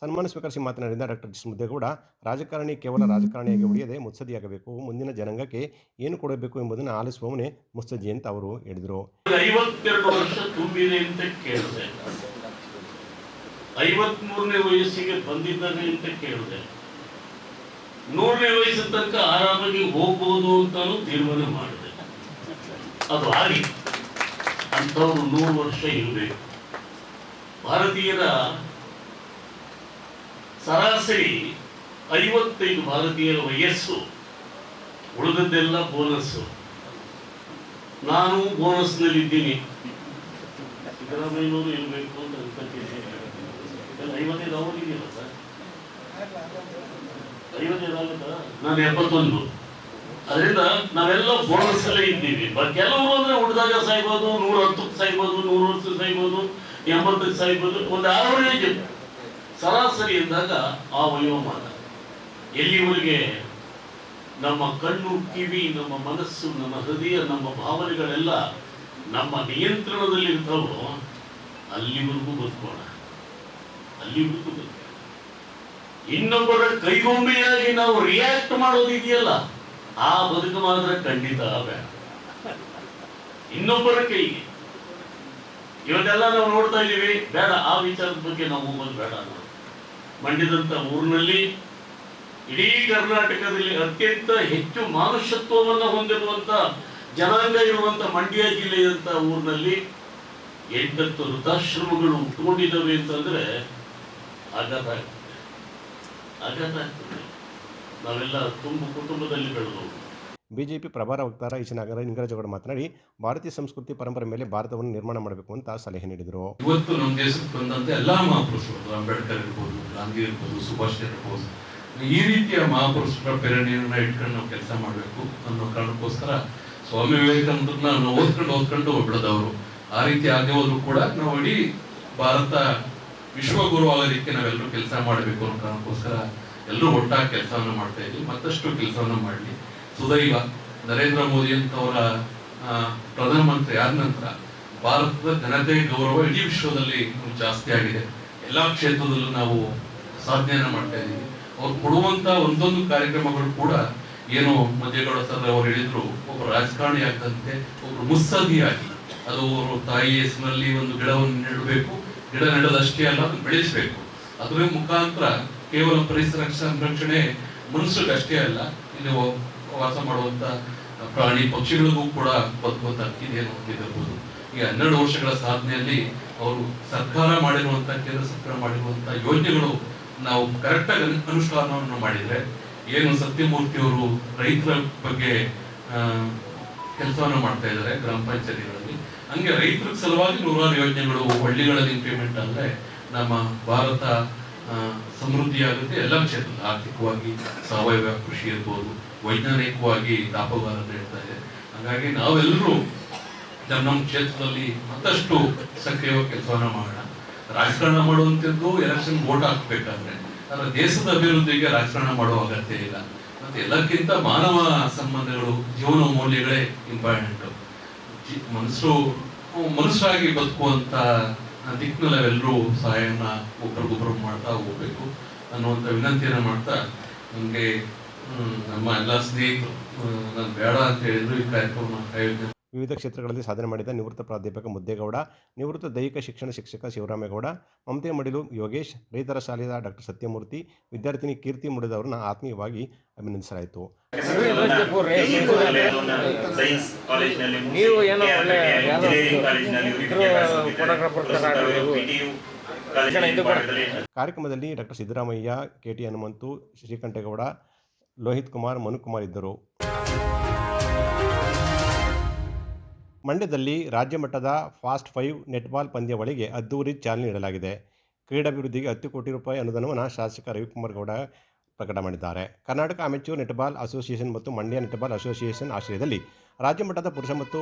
ಸನ್ಮಾನ ಸ್ವೀಕರಿಸಿ ಮಾತನಾಡಿದ ಡಾಕ್ಟರ್ ಜಿ ಮುದ್ದೇಗೌಡ, ರಾಜಕಾರಣಿ ಕೇವಲ ರಾಜಕಾರಣಿಯಾಗಿ ಉಳಿಯದೆ ಮುತ್ಸದ್ದಿಯಾಗಬೇಕು, ಮುಂದಿನ ಜನಾಂಗಕ್ಕೆ ಏನು ಕೊಡಬೇಕು ಎಂಬುದನ್ನು ಆಲಿಸುವವನೇ ಮುತ್ಸದ್ದಿ ಅಂತ ಅವರು ಹೇಳಿದರು. 52 ವರ್ಷ ತುಂಬಿದೆ ಅಂತ ಕೇಳಿದೆ, 53ನೇ ವಯಸ್ಸಿಗೆ ಬಂದಿದ್ದಾರೆ ಅಂತ ಕೇಳಿದೆ, 100ನೇ ವಯಸ್ಸಿನ ತನಕ ಆರಾಮಾಗಿ ಹೋಗ್ಬೋದು ಅಂತಾನು ತೀರ್ಮಾನ ಮಾಡಿದೆ. ಅದು ಆಗಿ ಅಂಥವ್ರು 100 ವರ್ಷ ಇರಬೇಕು. ಭಾರತೀಯರ ಸರಾಸರಿ 55 ಭಾರತೀಯರ ವಯಸ್ಸು, ಉಳಿದದ್ದೆಲ್ಲ ಬೋನಸ್ಸು. ನಾನು ಬೋನಸ್ನಲ್ಲಿದ್ದೀನಿ. ಸಿದ್ದರಾಮಯ್ಯನವರು ಇರಬೇಕು ಅಂತ ಅನ್ಕೊಂತೀನಿ. 55 ಅವರಿದೆಯಲ್ಲ ಸರ್, 55 ಆಗುತ್ತಾ? ನಾನು 71. ಅದರಿಂದ ನಾವೆಲ್ಲ ಬೋನಸ್ ಅಲ್ಲೇ ಇದ್ದೀವಿ. ಕೆಲವರು ಅಂದ್ರೆ ಉಳಿದಾಗ ಸಾಯ್ಬೋದು, 110 ಸಾಯ್ಬೋದು, 100 ವರ್ಷ ಸಾಯ್ಬೋದು, 80 ಸಾಯ್ಬೋದು. ಒಂದು ಆವರೇಜ್ ಸರಾಸರಿ ಎಂದಾಗ ಆ ವಯೋಮಾನ. ಎಲ್ಲಿವರೆಗೆ ನಮ್ಮ ಕಣ್ಣು, ಕಿವಿ, ನಮ್ಮ ಮನಸ್ಸು, ನಮ್ಮ ಹೃದಯ, ನಮ್ಮ ಭಾವನೆಗಳೆಲ್ಲ ನಮ್ಮ ನಿಯಂತ್ರಣದಲ್ಲಿ ಇರ್ತಾವೋ ಅಲ್ಲಿವರೆಗೂ ಬದುಕೋಣ, ಅಲ್ಲಿವರೆಗೂ ಬದುಕೋಣ. ಇನ್ನೊಬ್ಬರ ಕೈಗೊಂಬೆಯಾಗಿ ನಾವು ರಿಯಾಕ್ಟ್ ಮಾಡೋದಿದೆಯಲ್ಲ, ಆ ಬದುಕು ಮಾತ್ರ ಖಂಡಿತ ಬೇಡ. ಇನ್ನೊಬ್ಬರ ಕೈಗೆ ಇವತ್ತೆಲ್ಲ ನಾವು ನೋಡ್ತಾ ಇದ್ದೀವಿ, ಬೇಡ, ಆ ವಿಚಾರದ ಬಗ್ಗೆ ನಾವು ಹೋಗೋದು ಬೇಡ. ಮಂಡ್ಯದಂತ ಊರಿನಲ್ಲಿ, ಇಡೀ ಕರ್ನಾಟಕದಲ್ಲಿ ಅತ್ಯಂತ ಹೆಚ್ಚು ಮಾನುಷತ್ವವನ್ನು ಹೊಂದಿರುವಂತ ಜನಾಂಗ ಇರುವಂತ ಮಂಡ್ಯ ಜಿಲ್ಲೆಯಂತ ಊರಿನಲ್ಲಿ 8 ವೃದ್ಧಾಶ್ರಮಗಳು ಹುಟ್ಟುಕೊಂಡಿದ್ದಾವೆ ಅಂತಂದ್ರೆ ಆಘಾತ ಆಗ್ತದೆ. ನಾವೆಲ್ಲ ಕುಟುಂಬದಲ್ಲಿ ಬೆಳೆದವರು. ಬಿಜೆಪಿ ಪ್ರಭಾರ ವಕ್ತಾರ ಈಶನಾಗರ ನಿಂಗರಾಜಗೌಡ ಮಾತನಾಡಿ, ಭಾರತೀಯ ಸಂಸ್ಕೃತಿ ಪರಂಪರೆ ಮೇಲೆ ಭಾರತವನ್ನು ನಿರ್ಮಾಣ ಮಾಡಬೇಕು ಅಂತ ಸಲಹೆ ನೀಡಿದರು. ಇವತ್ತು ನಮ್ಮ ದೇಶಕ್ಕೆ ಬಂದಂತೆ ಎಲ್ಲಾ ಮಹಾಪುರುಷರು, ಅಂಬೇಡ್ಕರ್ ಇರ್ಬೋದು, ಗಾಂಧಿ ಇರ್ಬೋದು, ಸುಭಾಷ್ ಚಂದ್ರ ಬೋಸ್, ಈ ರೀತಿಯ ಮಹಾಪುರುಷರ ಪ್ರೇರಣೆಯನ್ನ ಇಟ್ಕೊಂಡು ನಾವು ಕೆಲಸ ಮಾಡಬೇಕು ಅನ್ನೋ ಕಾರಣಕ್ಕೋಸ್ಕರ ಸ್ವಾಮಿ ವಿವೇಕಾನಂದರನ್ನ ನಾವು ಓದ್ಕೊಂಡು ಬೆಳೆದವರು. ಆ ರೀತಿ ಆಗದೆ ಹೋದ್ರು ಕೂಡ ನಾವು ಇಡೀ ಭಾರತ ವಿಶ್ವಗುರು ಆಗೋ ರೀತಿ ನಾವೆಲ್ಲರೂ ಕೆಲಸ ಮಾಡಬೇಕು ಅನ್ನೋ ಕಾರಣಕ್ಕೋಸ್ಕರ ಎಲ್ಲರೂ ಒಟ್ಟಾಗಿ ಕೆಲಸವನ್ನ ಮಾಡ್ತಾ ಇದ್ವಿ. ಮತ್ತಷ್ಟು ಕೆಲಸವನ್ನ ಮಾಡಲಿ. ಸುದೈವ ನರೇಂದ್ರ ಮೋದಿ ಅಂತವರ ಪ್ರಧಾನಮಂತ್ರಿ ಆದ ನಂತರ ಭಾರತದ ಜನತೆ ಗೌರವ ಇಡೀ ವಿಶ್ವದಲ್ಲಿ ಜಾಸ್ತಿ ಆಗಿದೆ. ಎಲ್ಲಾ ಕ್ಷೇತ್ರದಲ್ಲೂ ನಾವು ಸಾಧನೆಯನ್ನ ಮಾಡ್ತಾ ಇದ್ದೀವಿ. ಅವ್ರು ಕೊಡುವಂತ ಒಂದೊಂದು ಕಾರ್ಯಕ್ರಮಗಳು ಕೂಡ ಏನು ಮುದ್ದೇಗೌಡ ಸರ್ ಅವರು ಹೇಳಿದ್ರು, ಒಬ್ಬ ರಾಜಕಾರಣಿ ಆಗದಂತೆ ಒಬ್ರು ಮುತ್ಸದ್ದಿಯಾಗಿ, ಅದು ಅವರು ತಾಯಿ ಹೆಸರಿನಲ್ಲಿ ಒಂದು ಗಿಡವನ್ನು ನೆಡಬೇಕು, ಗಿಡ ನೆಡೋದಷ್ಟೇ ಅಲ್ಲ, ಅದನ್ನು ಬೆಳೆಸಬೇಕು. ಅದರ ಮುಖಾಂತರ ಕೇವಲ ಪರಿಸರ ಸಂರಕ್ಷಣೆ ಮನುಷ್ಯರಿಗೆ ಅಷ್ಟೇ ಅಲ್ಲ, ಇಲ್ಲಿ ವಾಸ ಮಾಡುವಂತ ಪ್ರಾಣಿ ಪಕ್ಷಿಗಳಿಗೂ ಕೂಡ ಬದುಕುವಂತ ಅಕ್ಕಿದೆಯನ್ನು ಹೊಂದಿರಬಹುದು. ಈ 12 ವರ್ಷಗಳ ಸಾಧನೆಯಲ್ಲಿ ಅವರು ಸರ್ಕಾರ ಮಾಡಿರುವಂತ, ಕೇಂದ್ರ ಸರ್ಕಾರ ಮಾಡಿರುವಂತ ಯೋಜನೆಗಳು ನಾವು ಕರೆಕ್ಟ್ ಆಗಿ ಅನುಷ್ಠಾನವನ್ನು ಮಾಡಿದ್ರೆ, ಏನು ಸತ್ಯಮೂರ್ತಿ ಅವರು ರೈತರ ಬಗ್ಗೆ ಕೆಲಸವನ್ನು ಮಾಡ್ತಾ ಇದ್ದಾರೆ ಗ್ರಾಮ ಪಂಚಾಯತಿಗಳಲ್ಲಿ, ಹಂಗೆ ರೈತರ ಸಲುವಾಗಿ 100 ಯೋಜನೆಗಳು ಹಳ್ಳಿಗಳಲ್ಲಿ ಇಂಪ್ಲಿಮೆಂಟ್ ಅಂದ್ರೆ ನಮ್ಮ ಭಾರತ ಸಮೃದ್ಧಿಯಾಗುತ್ತೆ. ಎಲ್ಲ ಕ್ಷೇತ್ರದಲ್ಲಿ ಆರ್ಥಿಕವಾಗಿ ಸಾವಯವ ಕೃಷಿ ಇರ್ಬೋದು, ವೈಜ್ಞಾನಿಕವಾಗಿ ದಾಪಗಾರ ಹೇಳ್ತಾ ಇದೆ. ಹಾಗಾಗಿ ನಾವೆಲ್ಲರೂ ನಮ್ಮ ಕ್ಷೇತ್ರದಲ್ಲಿ ಮತ್ತಷ್ಟು ಸಕ್ರಿಯವಾಗಿ ಕೆಲಸವನ್ನ ಮಾಡೋಣ. ರಾಜಕಾರಣ ಮಾಡುವಂಥದ್ದು ಎಲೆಕ್ಷನ್ ವೋಟ್ ಹಾಕ್ಬೇಕಾದ್ರೆ, ಆದ್ರೆ ದೇಶದ ಅಭಿವೃದ್ಧಿಗೆ ರಾಜಕಾರಣ ಮಾಡುವ ಅಗತ್ಯ ಇಲ್ಲ. ಮತ್ತೆ ಎಲ್ಲಕ್ಕಿಂತ ಮಾನವ ಸಂಬಂಧಗಳು, ಜೀವನ ಮೌಲ್ಯಗಳೇ ಇಂಪಾರ್ಟೆಂಟ್. ಮನುಷ್ಯರಾಗಿ ಬದುಕುವಂತ ದಿಕ್ಕಿನಲ್ಲಿ ನಾವೆಲ್ಲರೂ ಸಹಾಯನ ಒಬ್ಬರಿಗೊಬ್ಬರು ಮಾಡ್ತಾ ಹೋಗ್ಬೇಕು ಅನ್ನುವಂಥ ವಿನಂತಿಯನ್ನ ಮಾಡ್ತಾ, ನಮಗೆ ನಮ್ಮ ಎಲ್ಲ ಸ್ನೇಹಿತರು ನಾನು ಬೇಡ ಅಂತ ಹೇಳಿದ್ರು ಈ ಕಾರ್ಯಕ್ರಮ ಆಯೋಜನೆ. ವಿವಿಧ ಕ್ಷೇತ್ರಗಳಲ್ಲಿ ಸಾಧನೆ ಮಾಡಿದ ನಿವೃತ್ತ ಪ್ರಾಧ್ಯಾಪಕ ಮುದ್ದೇಗೌಡ, ನಿವೃತ್ತ ದೈಹಿಕ ಶಿಕ್ಷಣ ಶಿಕ್ಷಕ ಶಿವರಾಮೇಗೌಡ, ಮಮತೆ ಮಡಿಲು ಯೋಗೇಶ್, ರೈತರ ಶಾಲೆಯ ಡಾಕ್ಟರ್ ಸತ್ಯಮೂರ್ತಿ, ವಿದ್ಯಾರ್ಥಿನಿ ಕೀರ್ತಿ ಮುಡಿದವರನ್ನ ಆತ್ಮೀಯವಾಗಿ ಅಭಿನಂದಿಸಲಾಯಿತು. ಕಾರ್ಯಕ್ರಮದಲ್ಲಿ ಡಾಕ್ಟರ್ ಸಿದ್ದರಾಮಯ್ಯ, KT ಹನುಮಂತು, ಶ್ರೀಕಂಠೇಗೌಡ, ಲೋಹಿತ್ ಕುಮಾರ್, ಮನುಕುಮಾರ್ ಇದ್ದರು. ಮಂಡ್ಯದಲ್ಲಿ ರಾಜ್ಯ ಮಟ್ಟದ ಫಾಸ್ಟ್ 5 ನೆಟ್ಬಾಲ್ ಪಂದ್ಯಾವಳಿಗೆ ಅದ್ದೂರಿ ಚಾಲನೆ ನೀಡಲಾಗಿದೆ. ಕ್ರೀಡಾಭಿವೃದ್ಧಿಗೆ 10 ಕೋಟಿ ರೂಪಾಯಿ ಅನುದಾನವನ್ನು ಶಾಸಕ ರವಿಕುಮಾರ್ ಗೌಡ ಪ್ರಕಟ ಮಾಡಿದ್ದಾರೆ. ಕರ್ನಾಟಕ ಅಮೆಚ್ಯೂರ್ ನೆಟ್ಬಾಲ್ ಅಸೋಸಿಯೇಷನ್ ಮತ್ತು ಮಂಡ್ಯ ನೆಟ್ಬಾಲ್ ಅಸೋಸಿಯೇಷನ್ ಆಶ್ರಯದಲ್ಲಿ ರಾಜ್ಯ ಮಟ್ಟದ ಪುರುಷ ಮತ್ತು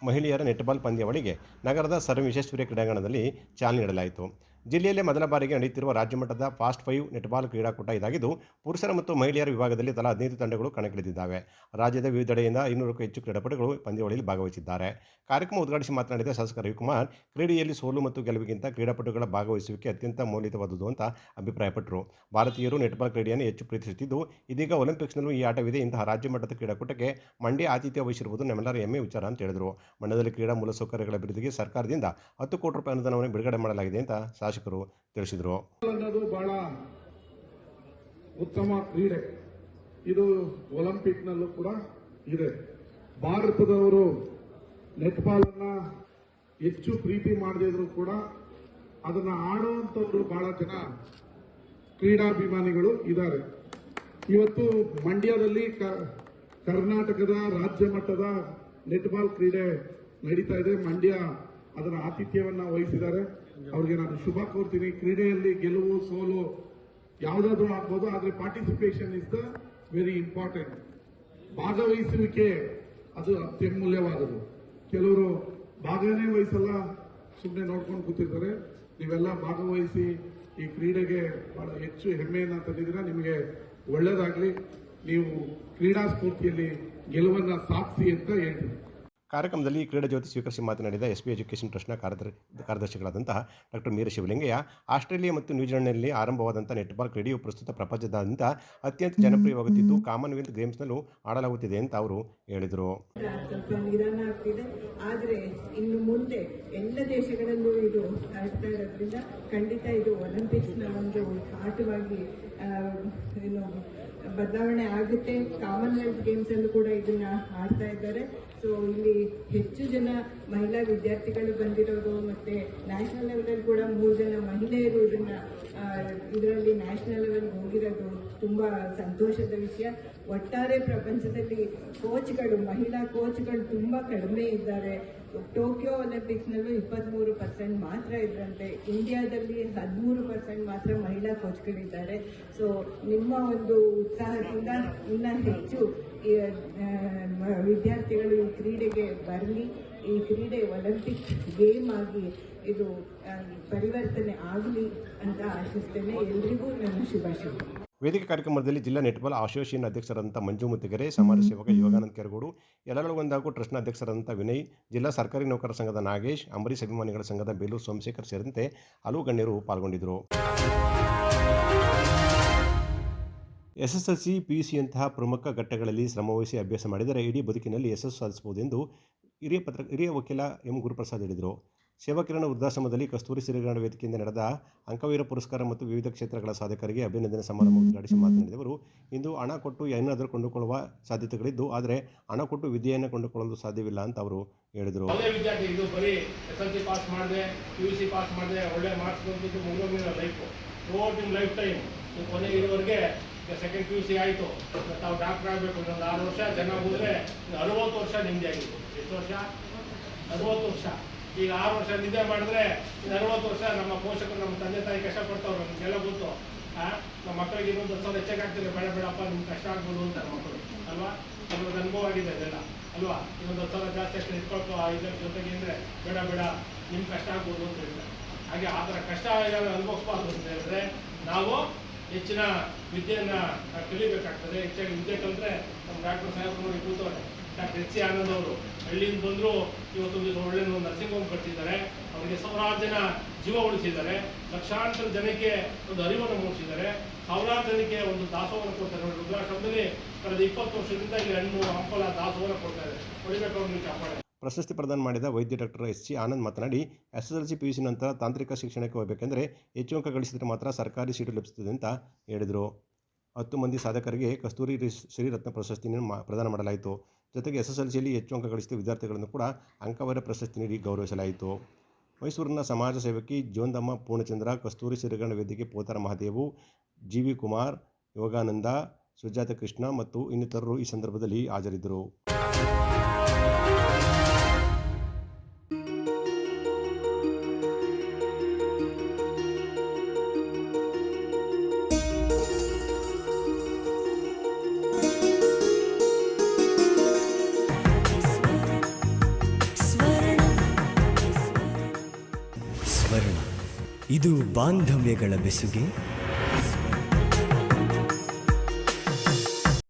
ಮಹಿಳೆಯರ ನೆಟ್ಬಾಲ್ ಪಂದ್ಯಾವಳಿಗೆ ನಗರದ ಸರ್ ವಿಶ್ವೇಶ್ವರಯ್ಯ ಕ್ರೀಡಾಂಗಣದಲ್ಲಿ ಚಾಲನೆ ನೀಡಲಾಯಿತು. ಜಿಲ್ಲೆಯಲ್ಲೇ ಮೊದಲ ಬಾರಿಗೆ ನಡೆಯುತ್ತಿರುವ ರಾಜ್ಯಮಟ್ಟದ ಫಾಸ್ಟ್ 5 ನೆಟ್ಬಾಲ್ ಕ್ರೀಡಾಕೂಟ ಇದಾಗಿದ್ದು ಪುರುಷರ ಮತ್ತು ಮಹಿಳೆಯರ ವಿಭಾಗದಲ್ಲಿ ತಲಾ 15 ತಂಡಗಳು ಕಣಕ್ಕಿಳಿದಿದ್ದಾವೆ. ರಾಜ್ಯದ ವಿವಿಧೆಡೆಯಿಂದ 200ಕ್ಕೂ ಹೆಚ್ಚು ಕ್ರೀಡಾಪಟುಗಳು ಪಂದ್ಯಾವಳಿಯಲ್ಲಿ ಭಾಗವಹಿಸಿದ್ದಾರೆ. ಕಾರ್ಯಕ್ರಮ ಉದ್ಘಾಟಿಸಿ ಮಾತನಾಡಿದ ಶಾಸಕ ರವಿಕುಮಾರ್, ಕ್ರೀಡೆಯಲ್ಲಿ ಸೋಲು ಮತ್ತು ಗೆಲುವಿಗಿಂತ ಕ್ರೀಡಾಪಟುಗಳ ಭಾಗವಹಿಸುವಿಕೆ ಅತ್ಯಂತ ಮೌಲ್ಯಯುತವಾದುದು ಅಂತ ಅಭಿಪ್ರಾಯಪಟ್ಟರು. ಭಾರತೀಯರು ನೆಟ್ಬಾಲ್ ಕ್ರೀಡೆಯನ್ನು ಹೆಚ್ಚು ಪ್ರೀತಿಸುತ್ತಿದ್ದು ಇದೀಗ ಒಲಿಂಪಿಕ್ಸ್ನಲ್ಲೂ ಈ ಆಟವಿದೆ. ಇಂತಹ ರಾಜ್ಯ ಮಟ್ಟದ ಕ್ರೀಡಾಕೂಟಕ್ಕೆ ಮಂಡ್ಯ ಆತಿಥ್ಯ ವಹಿಸಿರುವುದು ನಮ್ಮೆಲ್ಲರ ಹೆಮ್ಮೆ ವಿಚಾರ ಅಂತ ಹೇಳಿದರು. ಮಂಡ್ಯದಲ್ಲಿ ಕ್ರೀಡಾ ಮೂಲಸೌಕರ್ಯಗಳ ಅಭಿವೃದ್ಧಿಗೆ ಸರ್ಕಾರದಿಂದ 10 ಕೋಟಿ ರೂಪಾಯಿ ಅನುದಾನವನ್ನು ಬಿಡುಗಡೆ ಮಾಡಲಾಗಿದೆ ಅಂತ ಶಾಸಕರು ತಿಳಿಸಿದರು. ಅನ್ನೋದು ಬಹಳ ಉತ್ತಮ ಕ್ರೀಡೆ. ಇದು ಒಲಿಂಪಿಕ್ನಲ್ಲೂ ಕೂಡ ಇದೆ. ಭಾರತದವರು ನೆಟ್ಬಾಲ್ ಅನ್ನ ಹೆಚ್ಚು ಪ್ರೀತಿ ಮಾಡದೇ ಇದ್ರು ಕೂಡ ಅದನ್ನ ಆಡುವಂತವರು ಬಹಳ ಜನ ಕ್ರೀಡಾಭಿಮಾನಿಗಳು ಇದ್ದಾರೆ. ಇವತ್ತು ಮಂಡ್ಯದಲ್ಲಿ ಕರ್ನಾಟಕದ ರಾಜ್ಯ ಮಟ್ಟದ ನೆಟ್ಬಾಲ್ ಕ್ರೀಡೆ ನಡೀತಾ ಇದೆ. ಮಂಡ್ಯ ಅದರ ಆತಿಥ್ಯವನ್ನ ವಹಿಸಿದ್ದಾರೆ. ಅವ್ರಿಗೆ ನಾನು ಶುಭ ಕೋರ್ತೀನಿ. ಕ್ರೀಡೆಯಲ್ಲಿ ಗೆಲುವು ಸೋಲು ಯಾವುದಾದ್ರೂ ಆಗ್ಬೋದು, ಆದರೆ participation is the very important. ಭಾಗವಹಿಸುವಿಕೆ ಅದು ಅತ್ಯಮೂಲ್ಯವಾದದ್ದು. ಕೆಲವರು ಭಾಗನೇ ವಹಿಸಲ್ಲ, ಸುಮ್ಮನೆ ನೋಡ್ಕೊಂಡು ಕೂತಿರ್ತಾರೆ. ನೀವೆಲ್ಲ ಭಾಗವಹಿಸಿ ಈ ಕ್ರೀಡೆಗೆ ಬಹಳ ಹೆಚ್ಚು ಹೆಮ್ಮೆಯನ್ನು ತಂದಿದ್ದೀರಾ. ನಿಮಗೆ ಒಳ್ಳೆಯದಾಗಲಿ. ನೀವು ಕ್ರೀಡಾ ಸ್ಫೂರ್ತಿಯಲ್ಲಿ ಗೆಲುವನ್ನು ಸಾಧಿಸಿ ಅಂತ ಹೇಳ್ತೀನಿ. ಕಾರ್ಯಕ್ರಮದಲ್ಲಿ ಕ್ರೀಡಾ ಜ್ಯೋತಿ ಸ್ವೀಕರಿಸಿ ಮಾತನಾಡಿದ ಎಸ್ಪಿ ಎಜುಕೇಷನ್ ಟ್ರಸ್ಟ್ನ ಕಾರ್ಯದರ್ಶಿಗಳಾದಂತಹ ಡಾಕ್ಟರ್ ಮೀರ ಶಿವಲಿಂಗಯ್ಯ, ಆಸ್ಟ್ರೇಲಿಯಾ ಮತ್ತು ನ್ಯೂಜಿಲೆಂಡ್ನಲ್ಲಿ ಆರಂಭವಾದಂಥ ನೆಟ್ಬಾಲ್ ಕ್ರೀಡೆಯು ಪ್ರಸ್ತುತ ಪ್ರಪಂಚದಾದ್ಯಂತ ಅತ್ಯಂತ ಜನಪ್ರಿಯವಾಗುತ್ತಿದ್ದು ಕಾಮನ್ವೆಲ್ತ್ ಗೇಮ್ಸ್ನಲ್ಲೂ ಆಡಲಾಗುತ್ತಿದೆ ಅಂತ ಅವರು ಹೇಳಿದರು. ಸ್ವಲ್ಪ ನಿಧಾನ ಆಗ್ತಿದೆ, ಆದರೆ ಇನ್ನು ಮುಂದೆ ಎಲ್ಲ ದೇಶಗಳಲ್ಲೂ ಇದು ಆಡ್ತಾ ಇರೋದ್ರಿಂದ ಖಂಡಿತ ಇದು ಒಲಿಂಪಿಕ್ಸ್ನ ಒಂದು ಆಟವಾಗಿ ಬದಲಾವಣೆ ಆಗುತ್ತೆ. ಕಾಮನ್ವೆಲ್ತ್ ಗೇಮ್ಸ್ ಅಲ್ಲೂ ಕೂಡ ಇದನ್ನ ಆಡ್ತಾ ಇದ್ದಾರೆ. ಸೊ ಇಲ್ಲಿ ಹೆಚ್ಚು ಜನ ಮಹಿಳಾ ವಿದ್ಯಾರ್ಥಿಗಳು ಬಂದಿರೋದು, ಮತ್ತೆ ನ್ಯಾಷನಲ್ ಲೆವೆಲಲ್ಲಿ ಕೂಡ 3 ಜನ ಮಹಿಳೆಯರು ಇದರಲ್ಲಿ ನ್ಯಾಷನಲ್ ಲೆವೆಲ್ ಹೋಗಿರೋದು ತುಂಬಾ ಸಂತೋಷದ ವಿಷಯ. ಒಟ್ಟಾರೆ ಪ್ರಪಂಚದಲ್ಲಿ ಮಹಿಳಾ ಕೋಚ್ಗಳು ತುಂಬಾ ಕಡಿಮೆ ಇದ್ದಾರೆ. ಟೋಕಿಯೋ ಒಲಿಂಪಿಕ್ಸ್ನಲ್ಲೂ 23% ಮಾತ್ರ ಇದ್ರಂತೆ. ಇಂಡಿಯಾದಲ್ಲಿ 13% ಮಾತ್ರ ಮಹಿಳಾ ಕೋಚ್ಗಳಿದ್ದಾರೆ. ಸೊ ನಿಮ್ಮ ಒಂದು ಉತ್ಸಾಹದಿಂದ ಇನ್ನ ಹೆಚ್ಚು ವಿದ್ಯಾರ್ಥಿಗಳು ಈ ಕ್ರೀಡೆಗೆ ಬರಲಿ. ಈ ಕ್ರೀಡೆ ಒಲಿಂಪಿಕ್ ಗೇಮ್ ಆಗಿ ಇದು ಪರಿವರ್ತನೆ ಆಗಲಿ ಅಂತ ಆಶಿಸ್ತೇನೆ. ಎಲ್ರಿಗೂ ನನ್ನ ಶುಭಾಶಯ. ವೇದಿಕೆ ಕಾರ್ಯಕ್ರಮದಲ್ಲಿ ಜಿಲ್ಲಾ ನೆಟ್ಬಾಲ್ ಅಸೋಸಿಯೇಷನ್ ಅಧ್ಯಕ್ಷರಾದಂಥ ಮಂಜು ಮುತ್ತಿಗೆರೆ, ಸಮಾಜ ಸೇವಕ ಯೋಗಾನಂದ ಕೆರಗೋಡು, ಎಲ್ಲರೂ ಒಂದಾಗೂ ಟ್ರಸ್ಟ್ನ ಅಧ್ಯಕ್ಷರಾದಂಥ ವಿನಯ್, ಜಿಲ್ಲಾ ಸರ್ಕಾರಿ ನೌಕರರ ಸಂಘದ ನಾಗೇಶ್, ಅಂಬರೀಶ್ ಅಭಿಮಾನಿಗಳ ಸಂಘದ ಬೇಲೂರು ಸೋಮಶೇಖರ್ ಸೇರಿದಂತೆ ಹಲವು ಗಣ್ಯರು ಪಾಲ್ಗೊಂಡಿದ್ದರು. SSLC, PUCಯಂತಹ ಪ್ರಮುಖ ಘಟ್ಟಗಳಲ್ಲಿ ಶ್ರಮವಹಿಸಿ ಅಭ್ಯಾಸ ಮಾಡಿದರೆ ಇಡೀ ಬದುಕಿನಲ್ಲಿ ಯಶಸ್ಸು ಸಾಧಿಸಬಹುದು ಎಂದು ಹಿರಿಯ ವಕೀಲ ಎಂ ಗುರುಪ್ರಸಾದ್ ಹೇಳಿದರು. ಸೇವಾಕಿರಣ ವೃದ್ಧಾಶ್ರಮದಲ್ಲಿ ಕಸ್ತೂರಿ ಸಿರಿಗರಣ ವೇದಿಕೆಯಿಂದ ನಡೆದ ಅಂಕವೀರ ಪುರಸ್ಕಾರ ಮತ್ತು ವಿವಿಧ ಕ್ಷೇತ್ರಗಳ ಸಾಧಕರಿಗೆ ಅಭಿನಂದನೆ ಸಮಾರಂಭ ಉದ್ಘಾಟಿಸಿ ಮಾತನಾಡಿದವರು, ಇಂದು ಹಣ ಕೊಟ್ಟು ಏನಾದರೂ ಕೊಂಡುಕೊಳ್ಳುವ ಸಾಧ್ಯತೆಗಳಿದ್ದು, ಆದರೆ ಹಣ ಕೊಟ್ಟು ವಿದ್ಯೆಯನ್ನು ಕೊಂಡುಕೊಳ್ಳಲು ಸಾಧ್ಯವಿಲ್ಲ ಅಂತ ಅವರು ಹೇಳಿದರು. ವಿದ್ಯಾರ್ಥಿ ಇದು ಬರೀ SSLC ಪಾಸ್ ಮಾಡಿದೆ, PUC ಪಾಸ್ ಮಾಡಿದೆ, ಒಳ್ಳೆ ಮಾರ್ಕ್ಸ್ ಬಂದಿದ್ದು ಮುಗಿದೋಗಿರೋ ಲೈಫು. ಥ್ರೂಔಟ್ ನಿಮ್ಮ ಲೈಫ್ ಟೈಮ್ ನೀವು ಕೊನೆಗೆ ಇರೋವರೆಗೆ ಸೆಕೆಂಡ್ PUC ಆಯಿತು, ತಾವು ಡಾಕ್ಟರ್ ಆಗಬೇಕು, ಇನ್ನೊಂದು 6 ವರ್ಷ ಜನ ಹೋದರೆ 60 ವರ್ಷ ನಿಮ್ಮದೇ ಆಗಿತ್ತು. ಎಷ್ಟು ವರ್ಷ? 60 ವರ್ಷ. ಈಗ 6 ವರ್ಷ ನಿದ್ದೆ ಮಾಡಿದ್ರೆ 60 ವರ್ಷ ನಮ್ಮ ಪೋಷಕರು, ನಮ್ಮ ತಂದೆ ತಾಯಿ ಕಷ್ಟಪಡ್ತವ್ರು, ನಮಗೆಲ್ಲ ಗೊತ್ತು. ನಮ್ಮ ಮಕ್ಕಳಿಗೆ ಇನ್ನೊಂದು 10,000 ಹೆಚ್ಚಾಗಿ ಆಗ್ತಿದೆ, ಬೇಡಪ್ಪ ನಿಮ್ಗೆ ಕಷ್ಟ ಆಗ್ಬೋದು ಅಂತಾರೆ ಮಕ್ಕಳು ಅಲ್ವಾ. ನಮ್ಗೆ ಅನುಭವ ಆಗಿದೆ ಅದೆಲ್ಲ ಅಲ್ವಾ. ಇನ್ನೊಂದು 10,000 ಜಾಸ್ತಿ ಅಷ್ಟು ಇಟ್ಕೊಳ್ತು ಇದರ ಜೊತೆಗೆ ಅಂದರೆ ಬೇಡ ನಿಮ್ಗೆ ಕಷ್ಟ ಆಗ್ಬೋದು ಅಂತ ಹೇಳ್ತಾರೆ. ಹಾಗೆ ಆ ಥರ ಕಷ್ಟ ಅನುಭವಿಸ್ಬಾರ್ದು ಅಂತ ಹೇಳಿದ್ರೆ ನಾವು ಹೆಚ್ಚಿನ ವಿದ್ಯೆಯನ್ನು ಕಲಿಬೇಕಾಗ್ತದೆ. ಹೆಚ್ಚಾಗಿ ವಿದ್ಯೆ ಕಲಿತ್ರೆ ನಮ್ಮ ಡಾಕ್ಟರ್ ಸಾಹೇಬರು ನೋಡಿ ಕೂತವ್ರೆ, ಡಾಕ್ಟರ್ HC ಆನಂದ್ ಅವರು ಹಳ್ಳಿಯಿಂದ ಬಂದರೂ ಇವತ್ತೊಂದು ಒಳ್ಳೆ ನರ್ಸಿಂಗ್ ಹೋಮ್ ಕಟ್ತಿದ್ದಾರೆ. ಅವರಿಗೆ 1000 ಜನ ಜೀವ ಉಳಿಸಿದ್ದಾರೆ, ಲಕ್ಷಾಂತರ ಜನಕ್ಕೆ ಒಂದು ಅರಿವನ್ನು ಮೂಡಿಸಿದ್ದಾರೆ, 1000 ಜನಕ್ಕೆ ಒಂದು ದಾಸೋಹವನ್ನು ಕೊಡ್ತಾರೆ. ನೋಡಿ, ರುದ್ರಾಶ್ರಮದಲ್ಲಿ ಕಳೆದ 20 ವರ್ಷದಿಂದ ಇಲ್ಲಿ ಹಣ್ಣು ಹಂಪಲ ದಾಸೋಹವನ್ನು ಕೊಡ್ತಾ ಇದೆ. ಹೊಡಿಬೇಕು ಅವ್ರಿಗೆ ಕಾಪಾಡ. ಪ್ರಶಸ್ತಿ ಪ್ರದಾನ ಮಾಡಿದ ವೈದ್ಯ ಡಾಕ್ಟರ್ SC ಆನಂದ್ ಮಾತನಾಡಿ, SSLC, PUC ನಂತರ ತಾಂತ್ರಿಕ ಶಿಕ್ಷಣಕ್ಕೆ ಹೋಗಬೇಕೆಂದರೆ ಹೆಚ್ಚು ಅಂಕ ಗಳಿಸಿದರೆ ಮಾತ್ರ ಸರ್ಕಾರಿ ಸೀಟು ಲಭಿಸುತ್ತದೆ ಅಂತ ಹೇಳಿದರು. 10 ಮಂದಿ ಸಾಧಕರಿಗೆ ಕಸ್ತೂರಿ ಶ್ರೀರತ್ನ ಪ್ರಶಸ್ತಿಯನ್ನು ಪ್ರದಾನ ಮಾಡಲಾಯಿತು. ಜೊತೆಗೆ SSLCಯಲ್ಲಿ ಹೆಚ್ಚು ಅಂಕ ಗಳಿಸಿದ ವಿದ್ಯಾರ್ಥಿಗಳನ್ನು ಕೂಡ ಅಂಕವರ ಪ್ರಶಸ್ತಿ ನೀಡಿ ಗೌರವಿಸಲಾಯಿತು. ಮೈಸೂರಿನ ಸಮಾಜ ಸೇವಕಿ ಜೋಂದಮ್ಮ ಪೂರ್ಣಚಂದ್ರ, ಕಸ್ತೂರಿ ಶ್ರೀಗರಣ ವೇದಿಕೆ ಪೋತರ ಮಹಾದೇವು, GV ಕುಮಾರ್, ಯೋಗಾನಂದ, ಸುಜಾತ ಕೃಷ್ಣ ಮತ್ತು ಇನ್ನಿತರರು ಈ ಸಂದರ್ಭದಲ್ಲಿ ಹಾಜರಿದ್ದರು. ಇದು ಬಾಂಧವ್ಯಗಳ ಬೆಸುಗೆ